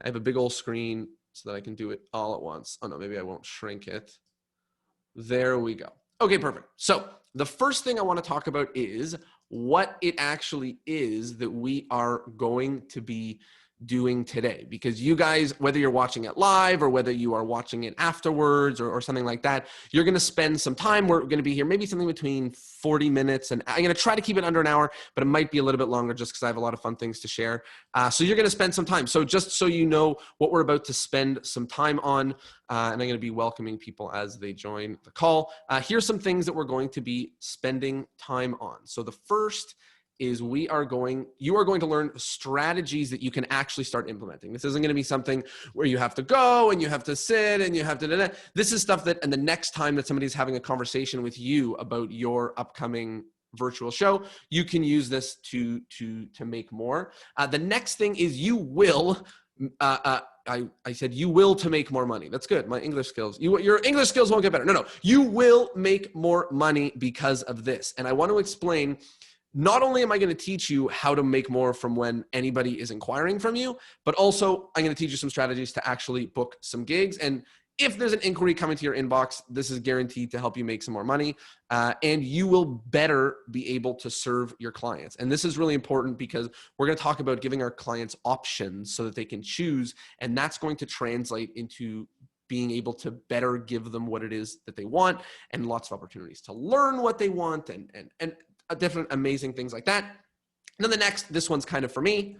I have a big old screen so that I can do it all at once. Oh no, maybe I won't shrink it. There we go. Okay, perfect. So the first thing I want to talk about is what it actually is that we are going to be doing today, because you guys, whether you're watching it live or whether you are watching it afterwards or something like that, you're going to spend some time. We're going to be here maybe something between 40 minutes, and I'm going to try to keep it under an hour, but it might be a little bit longer just because I have a lot of fun things to share. So you're going to spend some time. So just so you know what we're about to spend some time on, and I'm going to be welcoming people as they join the call. Here's some things that we're going to be spending time on. So the first is you are going to learn strategies that you can actually start implementing. This isn't going to be something where you have to go and you have to sit and you have to, this is stuff that, and the next time that somebody's having a conversation with you about your upcoming virtual show, you can use this to make more. The next thing is you will, I said you will to make more money. That's good. My English skills, your English skills won't get better. No, you will make more money because of this. And I want to explain, not only am I going to teach you how to make more from when anybody is inquiring from you, but also I'm going to teach you some strategies to actually book some gigs. And if there's an inquiry coming to your inbox, this is guaranteed to help you make some more money, and you will better be able to serve your clients. And this is really important because we're going to talk about giving our clients options so that they can choose, and that's going to translate into being able to better give them what it is that they want, and lots of opportunities to learn what they want, and different amazing things like that. And then this one's kind of for me.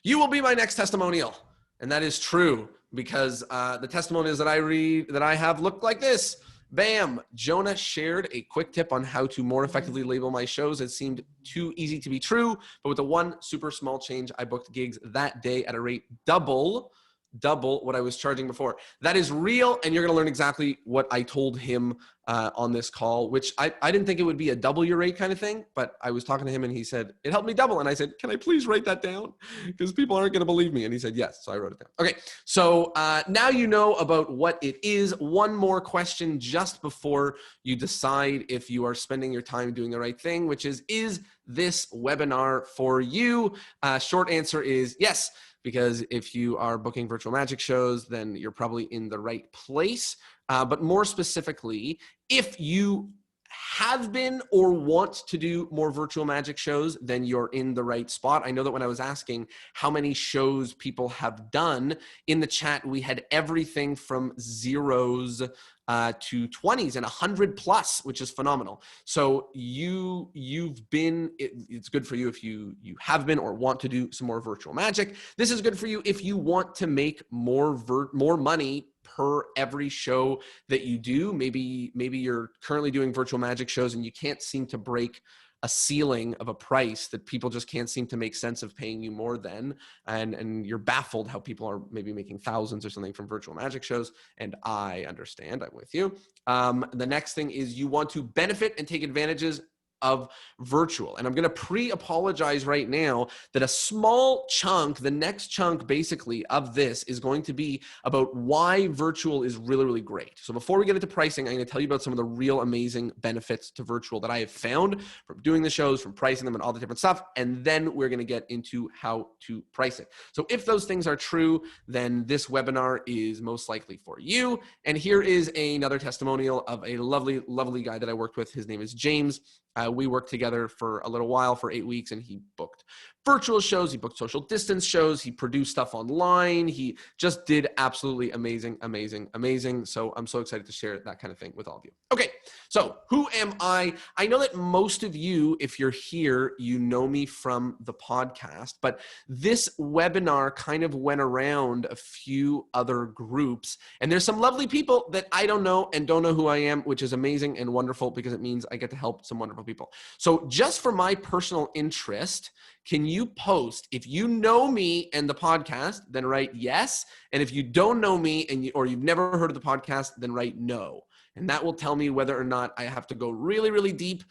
You will be my next testimonial. And that is true because the testimonials that I read, that I have, look like this. Bam, Jonah shared a quick tip on how to more effectively label my shows. It seemed too easy to be true, but with the one super small change, I booked gigs that day at a rate double what I was charging before. That is real, and you're going to learn exactly what I told him on this call, which I didn't think it would be a double your rate kind of thing, but I was talking to him and he said, it helped me double. And I said, can I please write that down? Because people aren't going to believe me. And he said, yes. So I wrote it down. Okay. So now you know about what it is. One more question just before you decide if you are spending your time doing the right thing, which is this webinar for you? Short answer is yes. Because if you are booking virtual magic shows, then you're probably in the right place. But more specifically, if you have been or want to do more virtual magic shows, then you're in the right spot. I know that when I was asking how many shows people have done in the chat, we had everything from zeros to 20s and 100 plus, which is phenomenal. So you've been, it's good for you if you have been or want to do some more virtual magic. This is good for you if you want to make more money per every show that you do. Maybe you're currently doing virtual magic shows and you can't seem to break a ceiling of a price that people just can't seem to make sense of paying you more than, and you're baffled how people are maybe making thousands or something from virtual magic shows. And I understand, I'm with you. The next thing is you want to benefit and take advantages of virtual. And I'm going to pre-apologize right now that a small chunk, the next chunk basically of this is going to be about why virtual is really, really great. So before we get into pricing, I'm going to tell you about some of the real amazing benefits to virtual that I have found from doing the shows, from pricing them and all the different stuff. And then we're going to get into how to price it. So if those things are true, then this webinar is most likely for you. And here is another testimonial of a lovely, lovely guy that I worked with. His name is James. We worked together for a little while, for 8 weeks, and he booked virtual shows. He booked social distance shows. He produced stuff online. He just did absolutely amazing, amazing, amazing. So I'm so excited to share that kind of thing with all of you. Okay, so who am I? I know that most of you, if you're here, you know me from the podcast, but this webinar kind of went around a few other groups, and there's some lovely people that I don't know and don't know who I am, which is amazing and wonderful because it means I get to help some wonderful people. So just for my personal interest, can you post, if you know me and the podcast, then write yes. And if you don't know me or you've never heard of the podcast, then write no. And that will tell me whether or not I have to go really, really deep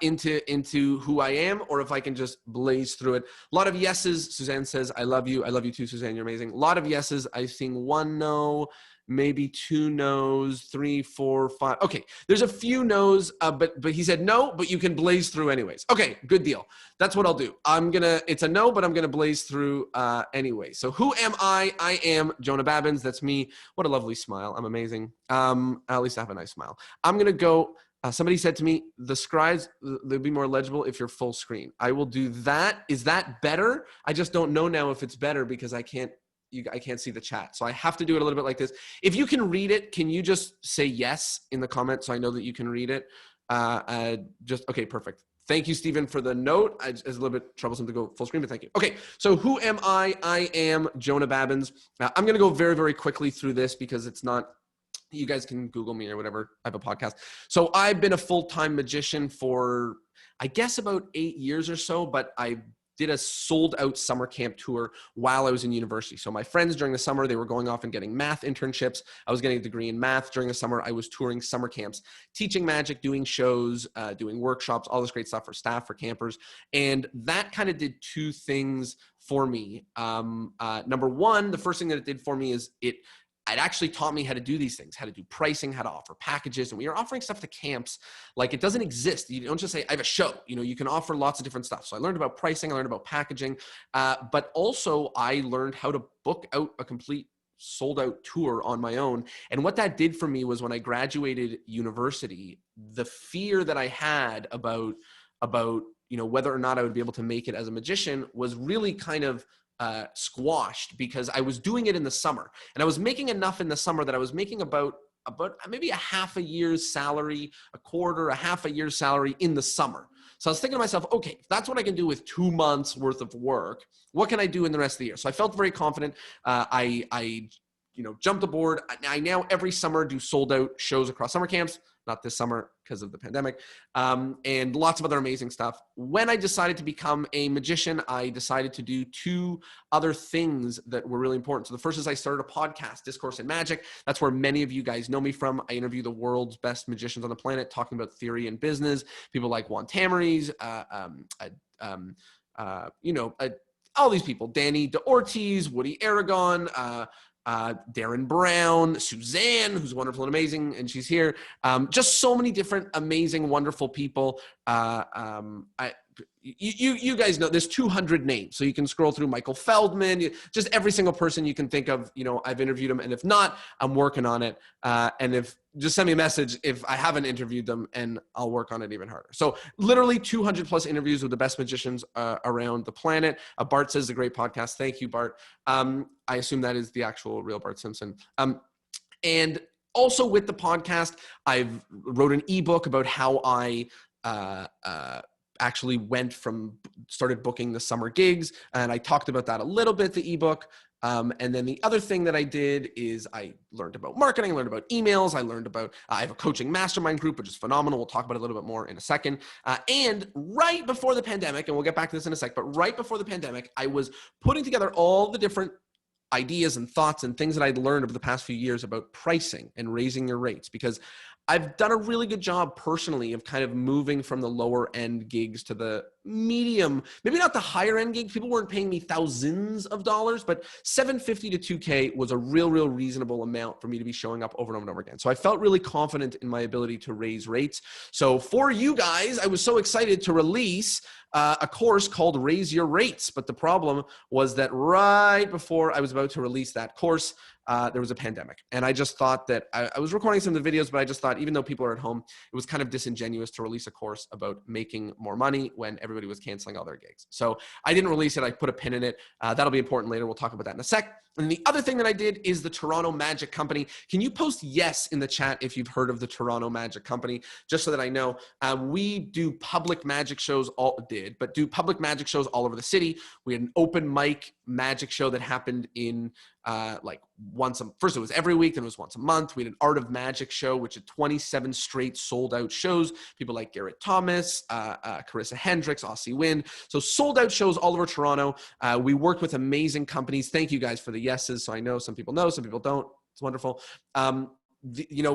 into who I am, or if I can just blaze through it. A lot of yeses. Suzanne says, I love you. I love you too, Suzanne. You're amazing. A lot of yeses. I think 1 no, maybe 2 no's, 3, 4, 5. Okay, there's a few no's, but he said no, but you can blaze through anyways. Okay, good deal. That's what I'll do. It's a no, but I'm gonna blaze through anyway. So who am I? I am Jonah Babbins. That's me. What a lovely smile. I'm amazing. At least I have a nice smile. I'm gonna go. Somebody said to me, the scribes, they'll be more legible if you're full screen. I will do that. Is that better? I just don't know now if it's better because I can't see the chat. So I have to do it a little bit like this. If you can read it, can you just say yes in the comments so I know that you can read it? Okay, perfect. Thank you, Stephen, for the note. It's a little bit troublesome to go full screen, but thank you. Okay, so who am I? I am Jonah Babbins. I'm going to go very, very quickly through this because it's not, you guys can Google me or whatever. I have a podcast. So I've been a full-time magician for, I guess, about 8 years or so, but I did a sold out summer camp tour while I was in university. So my friends during the summer, they were going off and getting math internships. I was getting a degree in math. During the summer, I was touring summer camps, teaching magic, doing shows, doing workshops, all this great stuff for staff, for campers. And that kind of did 2 things for me. Number one, the first thing that it did for me is it actually taught me how to do these things, how to do pricing, how to offer packages. And we are offering stuff to camps like it doesn't exist. You don't just say, I have a show. You can offer lots of different stuff. So I learned about pricing, I learned about packaging, but also I learned how to book out a complete sold out tour on my own. And what that did for me was when I graduated university, the fear that I had about whether or not I would be able to make it as a magician was really kind of squashed because I was doing it in the summer and I was making enough in the summer that I was making about maybe a half a year's salary, a quarter, a half a year's salary in the summer. So I was thinking to myself, okay, if that's what I can do with 2 months worth of work, what can I do in the rest of the year? So I felt very confident. I jumped aboard. I now every summer do sold out shows across summer camps. Not this summer because of the pandemic, and lots of other amazing stuff. When I decided to become a magician, I decided to do 2 other things that were really important. So the first is I started a podcast, Discourse in Magic. That's where many of you guys know me from. I interview the world's best magicians on the planet, talking about theory and business. People like Juan Tamariz, all these people, Danny DeOrtiz, Woody Aragon, Darren Brown, Suzanne, who's wonderful and amazing, and she's here. Just so many different, amazing, wonderful people. You guys know there's 200 names, so you can scroll through Michael Feldman, just every single person you can think of. I've interviewed them, and if not, I'm working on it. And if just send me a message if I haven't interviewed them, and I'll work on it even harder. So literally 200 plus interviews with the best magicians around the planet. Bart says a great podcast. Thank you, Bart. I assume that is the actual real Bart Simpson. And also with the podcast, I've wrote an ebook about how I actually started booking the summer gigs, and I talked about that a little bit, the ebook. And then the other thing that I did is I learned about marketing, I learned about emails, I have a coaching mastermind group, which is phenomenal. We'll talk about it a little bit more in a second. And right before the pandemic, and we'll get back to this in a sec, but right before the pandemic, I was putting together all the different ideas and thoughts and things that I'd learned over the past few years about pricing and raising your rates, because I've done a really good job personally of kind of moving from the lower end gigs to the medium, maybe not the higher end gigs. People weren't paying me thousands of dollars, but $750 to $2K was a real reasonable amount for me to be showing up over and over again. So I felt really confident in my ability to raise rates. So for you guys, I was so excited to release a course called Raise Your Rates. But the problem was that right before I was about to release that course, there was a pandemic. And I just thought that I was recording some of the videos, but I just thought, even though people are at home, it was kind of disingenuous to release a course about making more money when everybody was canceling all their gigs. So I didn't release it. I put a pin in it. That'll be important later. We'll talk about that in a sec. And the other thing that I did is the Toronto Magic Company. Can you post yes in the chat if you've heard of the Toronto Magic Company, just so that I know? We do public magic shows, public magic shows all over the city. We had an open mic magic show that happened in first it was every week, then it was once a month. We had an Art of Magic show, which had 27 straight sold out shows. People like Garrett Thomas, Carissa Hendricks, Aussie Wind. So sold out shows all over Toronto. We worked with amazing companies. Thank you guys for the yeses. So I know some people don't. It's wonderful.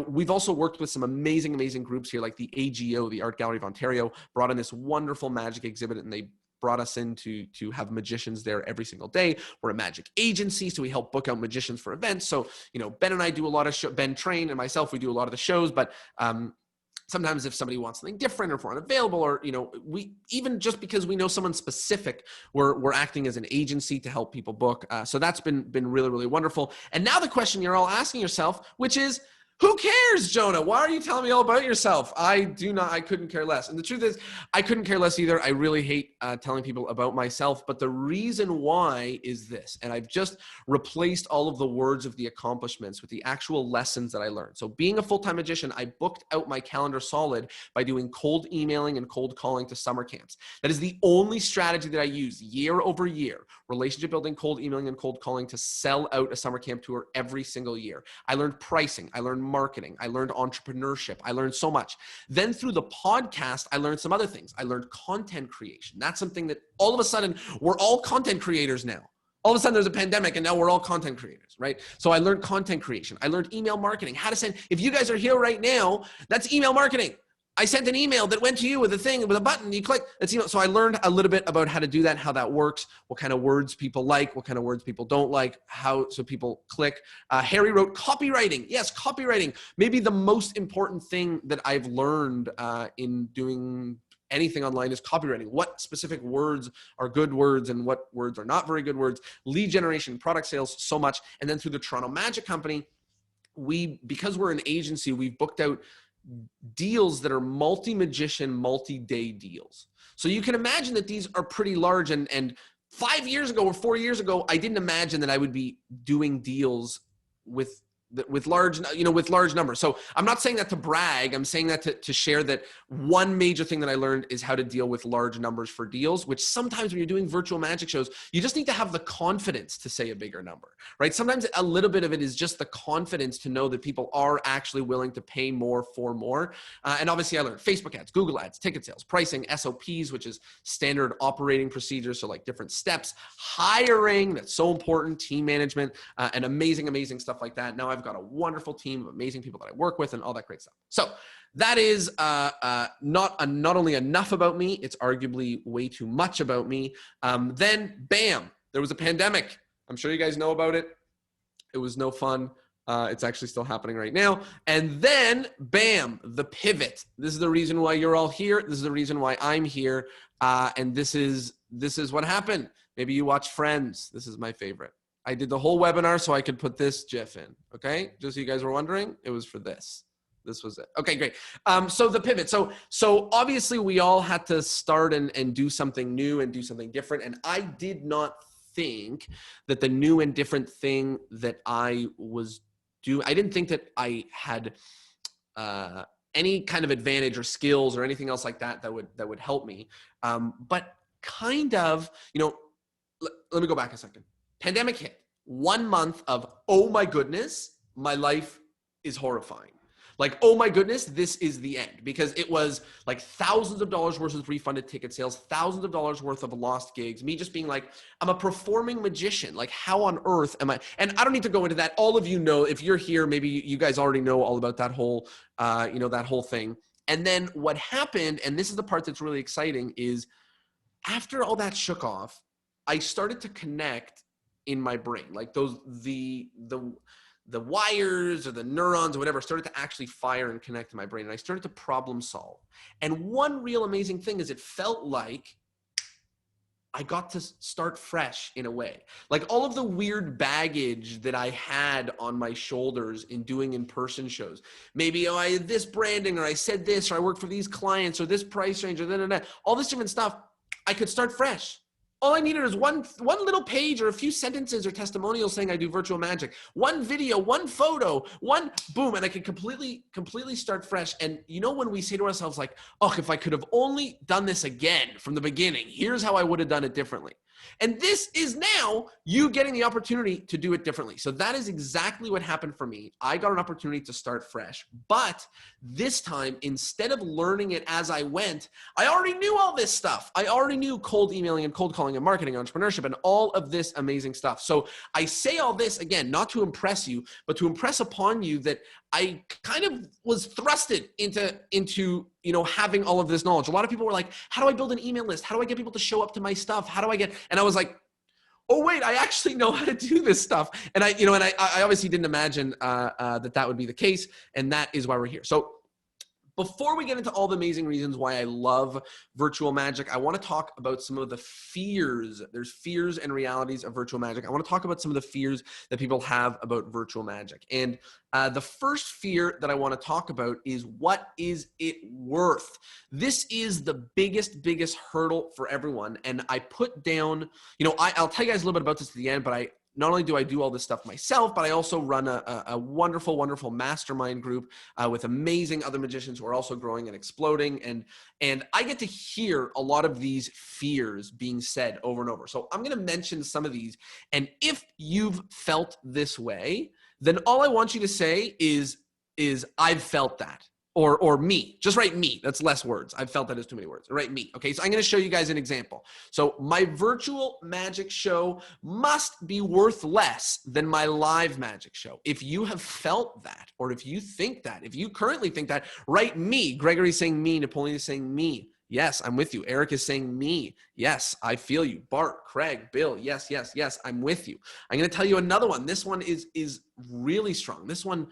we've also worked with some amazing, amazing groups here, like the AGO, the Art Gallery of Ontario, brought in this wonderful magic exhibit, and they brought us in to have magicians there every single day. We're a magic agency, so we help book out magicians for events. So, Ben and I do a lot of Ben Train and myself, we do a lot of the shows, but sometimes if somebody wants something different, or if we're unavailable, or, we, even just because we know someone specific, we're acting as an agency to help people book. So that's been really, really wonderful. And now the question you're all asking yourself, which is, who cares, Jonah? Why are you telling me all about yourself? I couldn't care less. And the truth is, I couldn't care less either. I really hate telling people about myself, but the reason why is this, and I've just replaced all of the words of the accomplishments with the actual lessons that I learned. So being a full-time magician, I booked out my calendar solid by doing cold emailing and cold calling to summer camps. That is the only strategy that I use year over year, relationship building, cold emailing, and cold calling to sell out a summer camp tour every single year. I learned pricing. I learned marketing. I learned entrepreneurship. I learned so much. Then through the podcast, I learned some other things. I learned content creation. That's something that all of a sudden, we're all content creators now. All of a sudden there's a pandemic and now we're all content creators, right? So I learned content creation. I learned email marketing, how to send, if you guys are here right now, that's email marketing. I sent an email that went to you with a thing, with a button, you click, that's email. So I learned a little bit about how to do that, how that works, what kind of words people like, what kind of words people don't like, so people click. Harry wrote copywriting. Yes, copywriting. Maybe the most important thing that I've learned in doing anything online is copywriting. What specific words are good words and what words are not very good words, lead generation, product sales, so much. And then through the Toronto Magic Company, because we're an agency, we've booked out deals that are multi-magician, multi-day deals. So you can imagine that these are pretty large, and 5 years ago or 4 years ago, I didn't imagine that I would be doing deals with large numbers. So I'm not saying that to brag. I'm saying that to share that one major thing that I learned is how to deal with large numbers for deals, which sometimes when you're doing virtual magic shows, you just need to have the confidence to say a bigger number, right? Sometimes a little bit of it is just the confidence to know that people are actually willing to pay more for more. And obviously I learned Facebook ads, Google ads, ticket sales, pricing, SOPs, which is standard operating procedures. So like different steps, hiring, that's so important, team management, and amazing, amazing stuff like that. Now I've got a wonderful team of amazing people that I work with and all that great stuff. So that is not only enough about me, it's arguably way too much about me. Then bam, there was a pandemic. I'm sure you guys know about it. It was no fun. It's actually still happening right now. And then bam, the pivot. This is the reason why you're all here. This is the reason why I'm here. And this is what happened. Maybe you watch Friends. This is my favorite. I did the whole webinar so I could put this GIF in, okay? Just so you guys were wondering, it was for this. This was it. Okay, great. So the pivot. So obviously we all had to start and do something new and do something different. And I did not think that the new and different thing that I was doing, I didn't think that I had any kind of advantage or skills or anything else like that would help me. But kind of, let me go back a second. Pandemic hit. 1 month of, oh my goodness, my life is horrifying. Like, oh my goodness, this is the end. Because it was like thousands of dollars worth of refunded ticket sales, thousands of dollars worth of lost gigs, me just being like, I'm a performing magician. Like, how on earth am I? And I don't need to go into that. All of you know, if you're here, maybe you guys already know all about that whole, that whole thing. And then what happened, and this is the part that's really exciting, is after all that shook off, I started to connect in my brain, like the wires or the neurons or whatever started to actually fire and connect to my brain. And I started to problem solve. And one real amazing thing is it felt like I got to start fresh in a way. Like all of the weird baggage that I had on my shoulders in doing in-person shows. Maybe, I had this branding, or I said this, or I worked for these clients, or this price range, or all this different stuff. I could start fresh. All I needed is one little page or a few sentences or testimonials saying I do virtual magic, one video, one photo, one boom, and I could completely start fresh. And when we say to ourselves like, oh, if I could have only done this again from the beginning, here's how I would have done it differently. And this is now you getting the opportunity to do it differently. So that is exactly what happened for me. I got an opportunity to start fresh, but this time, instead of learning it as I went, I already knew all this stuff. I already knew cold emailing and cold calling and marketing, entrepreneurship, and all of this amazing stuff. So I say all this again, not to impress you, but to impress upon you that I kind of was thrusted into having all of this knowledge. A lot of people were like, how do I build an email list? How do I get people to show up to my stuff? How do I get, and I was like, oh wait, I actually know how to do this stuff. And I obviously didn't imagine that would be the case. And that is why we're here. So before we get into all the amazing reasons why I love virtual magic, I want to talk about some of the fears. There's fears and realities of virtual magic. I want to talk about some of the fears that people have about virtual magic. And the first fear that I want to talk about is, what is it worth? This is the biggest hurdle for everyone. And I put down, I'll tell you guys a little bit about this at the end, but not only do I do all this stuff myself, but I also run a wonderful mastermind group with amazing other magicians who are also growing and exploding. And I get to hear a lot of these fears being said over and over. So I'm going to mention some of these. And if you've felt this way, then all I want you to say is I've felt that. Or me, just write me. That's less words. I've felt that is too many words. Write me. Okay, so I'm going to show you guys an example. So my virtual magic show must be worth less than my live magic show. If you have felt that, or if you think that, if you currently think that, write me. Gregory's saying me. Napoleon is saying me. Yes, I'm with you. Eric is saying me. Yes, I feel you. Bart, Craig, Bill. Yes, I'm with you. I'm going to tell you another one. This one is really strong. This one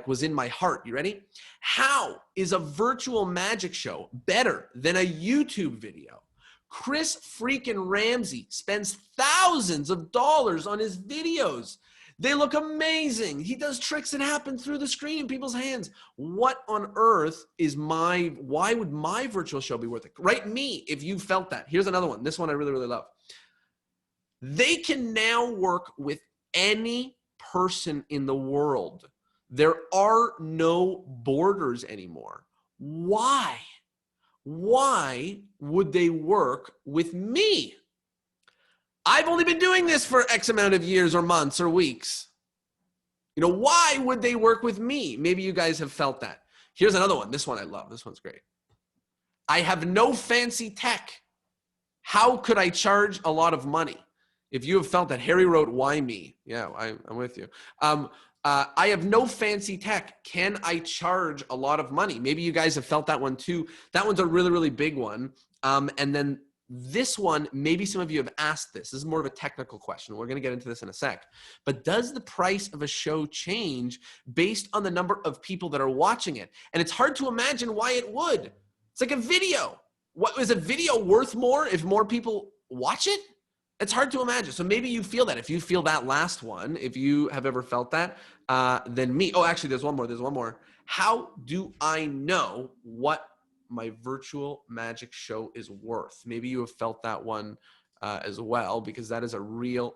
was in my heart. You ready? How is a virtual magic show better than a YouTube video? Chris freaking Ramsey spends thousands of dollars on his videos. They look amazing. He does tricks that happen through the screen in people's hands. What on earth why would my virtual show be worth it? Write me if you felt that. Here's another one. This one I really love. They can now work with any person in the world. There are no borders anymore. Why? Why would they work with me? I've only been doing this for X amount of years or months or weeks. Why would they work with me? Maybe you guys have felt that. Here's another one. This one I love. This one's great. I have no fancy tech. How could I charge a lot of money? If you have felt that, Harry wrote, why me? Yeah, I'm with you. I have no fancy tech. Can I charge a lot of money? Maybe you guys have felt that one too. That one's a really big one. And then this one, maybe some of you have asked this. This is more of a technical question. We're going to get into this in a sec. But does the price of a show change based on the number of people that are watching it? And it's hard to imagine why it would. It's like a video. What is a video worth more if more people watch it? It's hard to imagine. So maybe you feel that. If you feel that last one, if you have ever felt that, then me. Oh, actually, there's one more. How do I know what my virtual magic show is worth? Maybe you have felt that one as well, because that is a real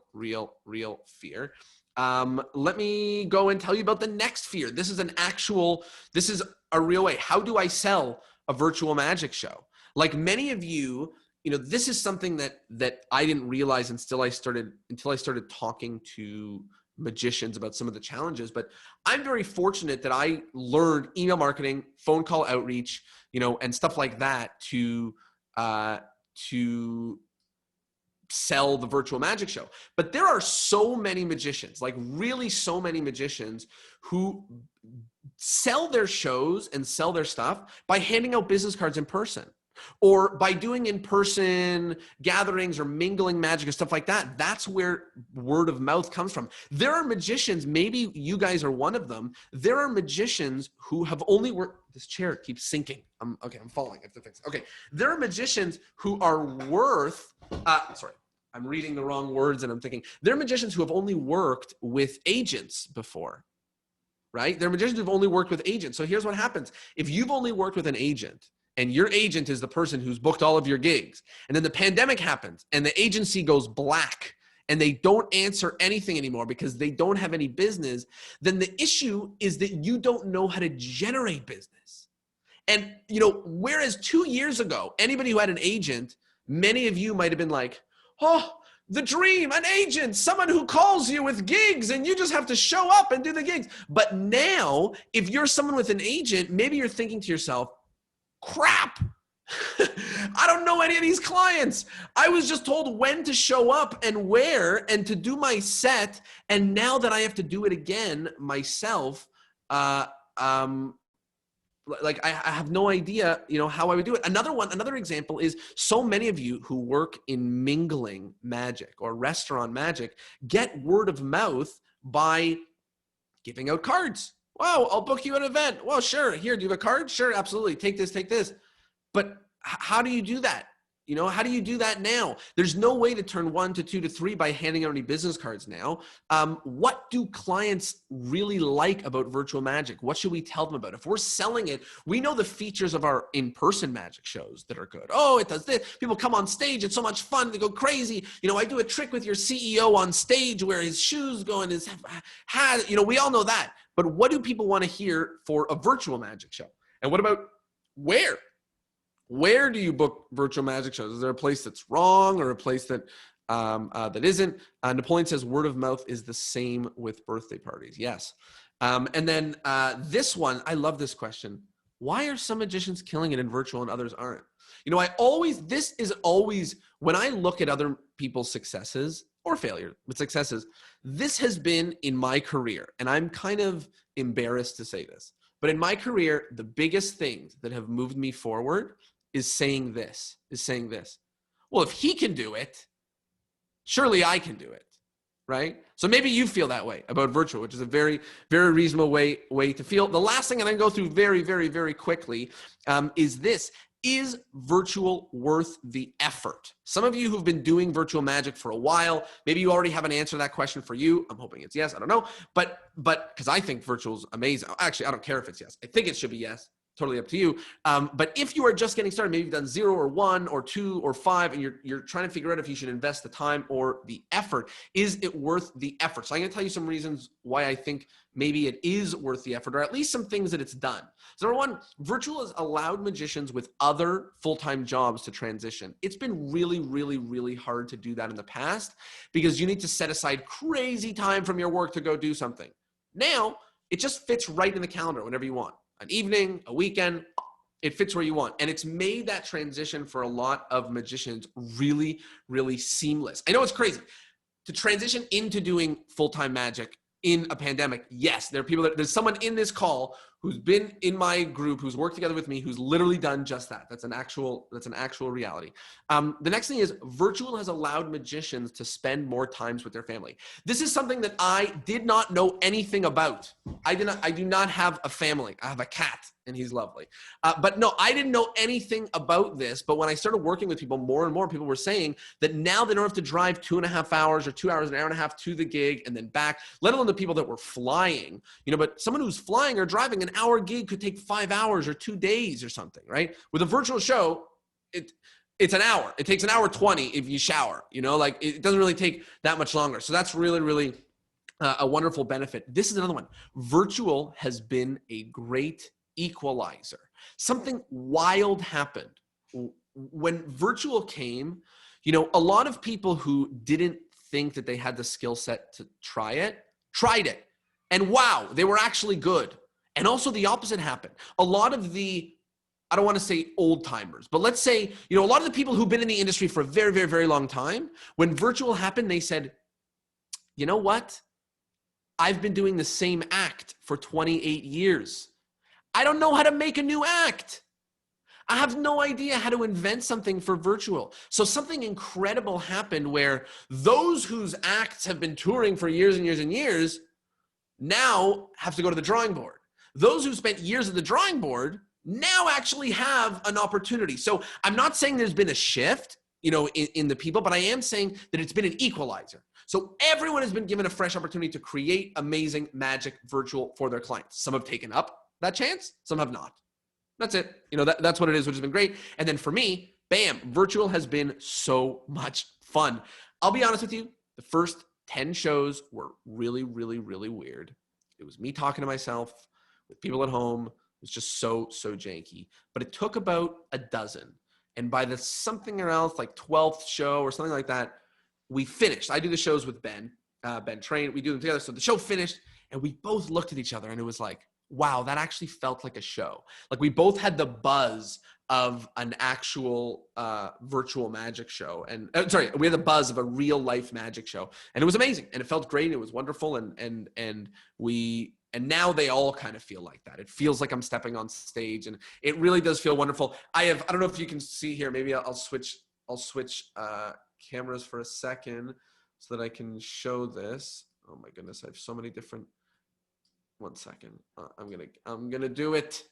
fear. Let me go and tell you about the next fear. This is a real way. How do I sell a virtual magic show? Like many of you, this is something that I didn't realize until I started talking to magicians about some of the challenges. But I'm very fortunate that I learned email marketing, phone call outreach, and stuff like that to sell the virtual magic show. But there are so many magicians, like really so many magicians, who sell their shows and sell their stuff by handing out business cards in person, or by doing in-person gatherings or mingling magic and stuff like that. That's where word of mouth comes from. There are magicians, maybe you guys are one of them. There are magicians who have only worked, this chair keeps sinking. I'm falling, I have to fix it. Okay, there are magicians who are worth, I'm reading the wrong words and I'm thinking, there are magicians who have only worked with agents before, right? There are magicians who've only worked with agents. So here's what happens. If you've only worked with an agent, and your agent is the person who's booked all of your gigs, and then the pandemic happens and the agency goes black and they don't answer anything anymore because they don't have any business, then the issue is that you don't know how to generate business. And, whereas 2 years ago, anybody who had an agent, many of you might have been like, oh, the dream, an agent, someone who calls you with gigs and you just have to show up and do the gigs. But now, if you're someone with an agent, maybe you're thinking to yourself, crap, I don't know any of these clients. I was just told when to show up and where and to do my set. And now that I have to do it again myself, like I have no idea, how I would do it. Another example is so many of you who work in mingling magic or restaurant magic get word of mouth by giving out cards. Wow, I'll book you an event. Well, sure. Here, do you have a card? Sure, absolutely. Take this, take this. But how do you do that? How do you do that now? There's no way to turn 1 to 2 to 3 by handing out any business cards now. What do clients really like about virtual magic? What should we tell them about? If we're selling it, we know the features of our in-person magic shows that are good. Oh, it does this. People come on stage. It's so much fun. They go crazy. I do a trick with your CEO on stage where his shoes go in his hat. We all know that. But what do people want to hear for a virtual magic show? And what about where? Where do you book virtual magic shows? Is there a place that's wrong or a place that that isn't? Napoleon says word of mouth is the same with birthday parties. Yes. And then this one, I love this question. Why are some magicians killing it in virtual and others aren't? This is always, when I look at other people's successes or failure, but successes, this has been in my career, and I'm kind of embarrassed to say this, but in my career, the biggest things that have moved me forward is saying this. Well, if he can do it, surely I can do it, right? So maybe you feel that way about virtual, which is a very, very reasonable way to feel. The last thing, and I can go through very, very, very quickly, is this. Is virtual worth the effort? Some of you who've been doing virtual magic for a while, maybe you already have an answer to that question for you. I'm hoping it's yes. I don't know. But because I think virtual's amazing. Actually, I don't care if it's yes. I think it should be yes. Totally up to you. But if you are just getting started, maybe you've done 0 or 1 or 2 or 5, and you're trying to figure out if you should invest the time or the effort, is it worth the effort? So I'm going to tell you some reasons why I think maybe it is worth the effort, or at least some things that it's done. So number one, virtual has allowed magicians with other full-time jobs to transition. It's been really, really, really hard to do that in the past because you need to set aside crazy time from your work to go do something. Now, it just fits right in the calendar whenever you want. An evening, a weekend, it fits where you want. And it's made that transition for a lot of magicians really, really seamless. I know it's crazy to transition into doing full-time magic in a pandemic. Yes, there are people there's someone in this call who's been in my group, who's worked together with me, who's literally done just that. That's an actual reality. The next thing is virtual has allowed magicians to spend more times with their family. This is something that I did not know anything about. I do not have a family. I have a cat and he's lovely. But no, I didn't know anything about this. But when I started working with people, more and more people were saying that now they don't have to drive 2.5 hours or 2 hours, an hour and a half to the gig and then back, let alone the people that were flying, but someone who's flying or driving, an hour gig could take 5 hours or 2 days or something, right? With a virtual show, it's an hour. It takes an hour 20 if you shower, like it doesn't really take that much longer. So that's really, really a wonderful benefit. This is another one. Virtual has been a great equalizer. Something wild happened. When virtual came, a lot of people who didn't think that they had the skill set to try it, tried it. And wow, they were actually good. And also the opposite happened. A lot of the, I don't want to say old timers, but let's say, a lot of the people who've been in the industry for a very, very, very long time, when virtual happened, they said, you know what? I've been doing the same act for 28 years. I don't know how to make a new act. I have no idea how to invent something for virtual. So something incredible happened where those whose acts have been touring for years and years and years now have to go to the drawing board. Those who spent years at the drawing board now actually have an opportunity. So I'm not saying there's been a shift, in the people, but I am saying that it's been an equalizer. So everyone has been given a fresh opportunity to create amazing magic virtual for their clients. Some have taken up that chance, some have not. That's it. That's what it is, which has been great. And then for me, bam, virtual has been so much fun. I'll be honest with you, the first 10 shows were really, really, really weird. It was me talking to myself with people at home. It was just so janky. But it took about a dozen. And by the something else, like 12th show or something like that, we finished. I do the shows with Ben Train. We do them together. So the show finished and we both looked at each other and it was like, wow, that actually felt like a show. Like we both had the buzz of an actual virtual magic show. And we had the buzz of a real life magic show. And it was amazing. And it felt great. And it was wonderful. And now they all kind of feel like that. It feels like I'm stepping on stage and it really does feel wonderful. I don't know if you can see here. Maybe I'll switch cameras for a second so that I can show this. Oh my goodness. I have so many different, one second. I'm gonna do it.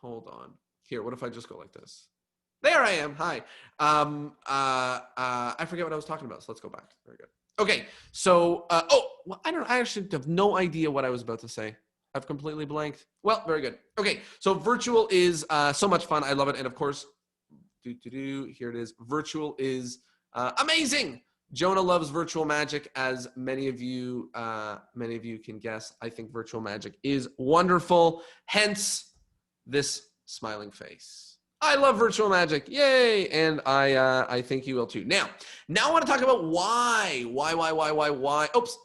Hold on. Here, what if I just go like this? There I am. Hi. I forget what I was talking about, so let's go back. Very good. Okay, so, I actually have no idea what I was about to say. I've completely blanked. Well, very good. Okay, so virtual is so much fun. I love it. And of course, here it is. Virtual is amazing. Jonah loves virtual magic, as many of you can guess. I think virtual magic is wonderful. Hence this smiling face. I love virtual magic. Yay. And I think you will too. Now I want to talk about why. Oops.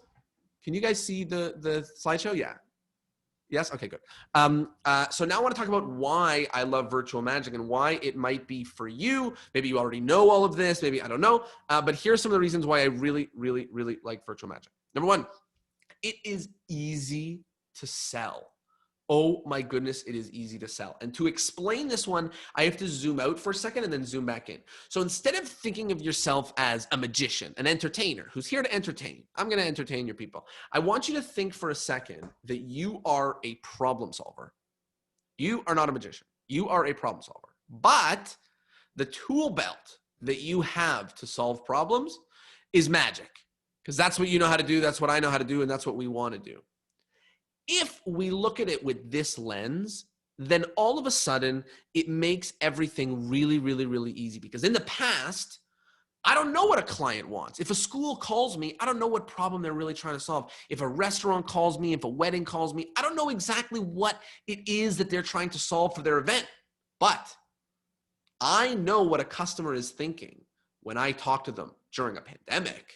Can you guys see the slideshow? Yeah. Yes? Okay, good. So now I want to talk about why I love virtual magic and why it might be for you. Maybe you already know all of this. Maybe I don't know. But here's some of the reasons why I really, really, really like virtual magic. Number one, it is easy to sell. Oh my goodness, it is easy to sell. And to explain this one, I have to zoom out for a second and then zoom back in. So instead of thinking of yourself as a magician, an entertainer who's here to entertain, I'm going to entertain your people. I want you to think for a second that you are a problem solver. You are not a magician. You are a problem solver. But the tool belt that you have to solve problems is magic, because that's what you know how to do. That's what I know how to do. And that's what we want to do. If we look at it with this lens, then all of a sudden it makes everything really, really, really easy. Because in the past, I don't know what a client wants. If a school calls me, I don't know what problem they're really trying to solve. If a restaurant calls me, if a wedding calls me, I don't know exactly what it is that they're trying to solve for their event. But I know what a customer is thinking when I talk to them during a pandemic.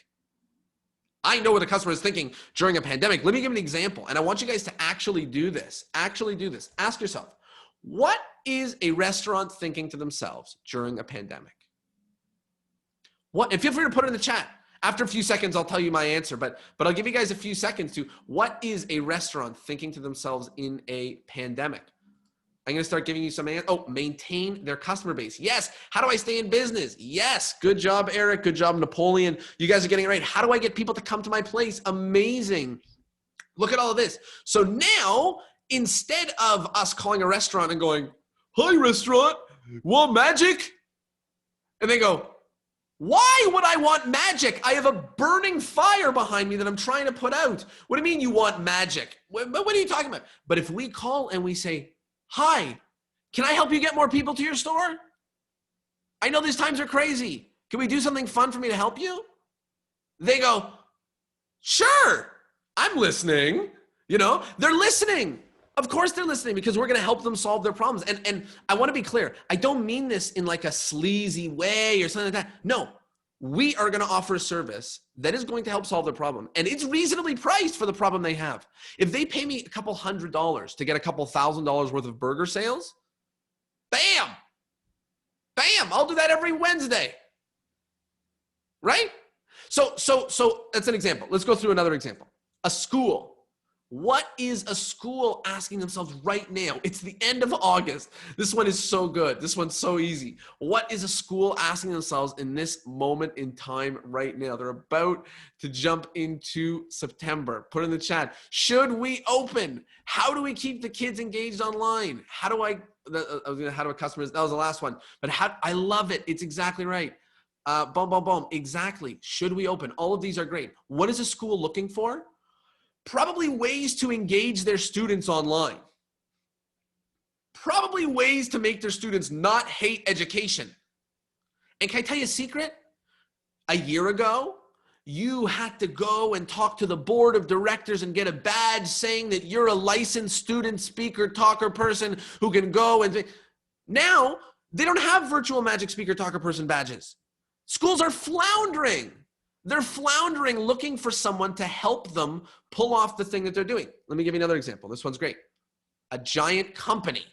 I know what the customer is thinking during a pandemic. Let me give an example. And I want you guys to actually do this. Ask yourself, what is a restaurant thinking to themselves during a pandemic? And feel free to put it in the chat. After a few seconds, I'll tell you my answer, but I'll give you guys a few seconds to what is a restaurant thinking to themselves in a pandemic? I'm going to start giving you some answers. Oh, maintain their customer base. Yes. How do I stay in business? Yes. Good job, Eric. Good job, Napoleon. You guys are getting it right. How do I get people to come to my place? Amazing. Look at all of this. So now, instead of us calling a restaurant and going, hi, restaurant, want magic? And they go, why would I want magic? I have a burning fire behind me that I'm trying to put out. What do you mean you want magic? What are you talking about? But if we call and we say, hi, can I help you get more people to your store? I know these times are crazy. Can we do something fun for me to help you? They go, sure, I'm listening. You know, they're listening. Of course they're listening, because we're going to help them solve their problems. And I want to be clear. I don't mean this in like a sleazy way or something like that. No, we are going to offer a service that is going to help solve their problem. And it's reasonably priced for the problem they have. If they pay me a couple $100 to get a couple $1,000 worth of burger sales, bam, I'll do that every Wednesday. Right? So that's an example. Let's go through another example. A school. What is a school asking themselves right now? It's the end of August. This one is so good. This one's so easy. What is a school asking themselves in this moment in time right now? They're about to jump into September. Put in the chat. Should we open? How do we keep the kids engaged online? How do customers, that was the last one. But I love it. It's exactly right. Boom. Exactly. Should we open? All of these are great. What is a school looking for? Probably ways to engage their students online. Probably ways to make their students not hate education. And can I tell you a secret? A year ago, you had to go and talk to the board of directors and get a badge saying that you're a licensed student speaker, talker person who can go and now they don't have virtual magic speaker, talker person badges. Schools are floundering. They're floundering, looking for someone to help them pull off the thing that they're doing. Let me give you another example. This one's great. A giant company.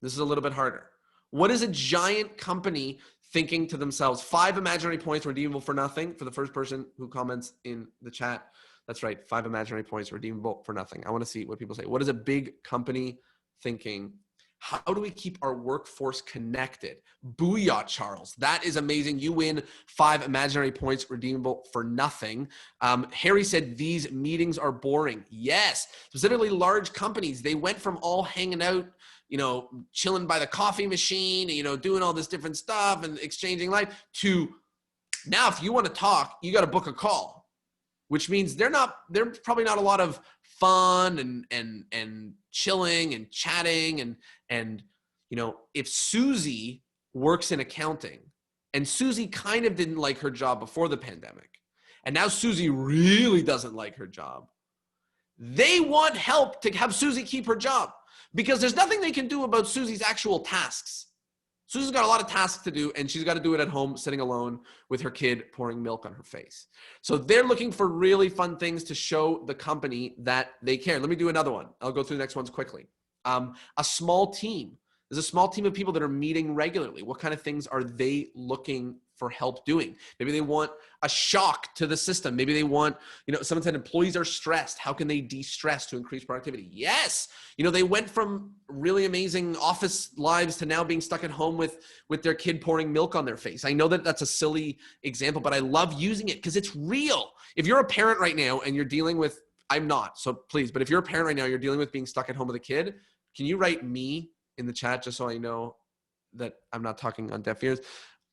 This is a little bit harder. What is a giant company thinking to themselves? 5 imaginary points redeemable for nothing for the first person who comments in the chat. That's right. 5 imaginary points redeemable for nothing. I want to see what people say. What is a big company thinking? How do we keep our workforce connected? Booyah, Charles. That is amazing. You win 5 imaginary points redeemable for nothing. Harry said these meetings are boring. Yes, specifically large companies. They went from all hanging out, chilling by the coffee machine, doing all this different stuff and exchanging life to now, if you want to talk, you got to book a call, which means there's probably not a lot of fun and chilling and chatting and if Susie works in accounting and Susie kind of didn't like her job before the pandemic and now Susie really doesn't like her job, they want help to have Susie keep her job because there's nothing they can do about Susie's actual tasks. Susie's got a lot of tasks to do, and she's got to do it at home, sitting alone with her kid pouring milk on her face. So they're looking for really fun things to show the company that they care. Let me do another one. I'll go through the next ones quickly. A small team. There's a small team of people that are meeting regularly. What kind of things are they looking for help doing? Maybe they want a shock to the system. Maybe they want, someone said employees are stressed. How can they de-stress to increase productivity? Yes. They went from really amazing office lives to now being stuck at home with their kid pouring milk on their face. I know that that's a silly example, but I love using it because it's real. If you're a parent right now and you're dealing with, I'm not, so please, but if you're a parent right now, you're dealing with being stuck at home with a kid, can you write me in the chat just so I know that I'm not talking on deaf ears?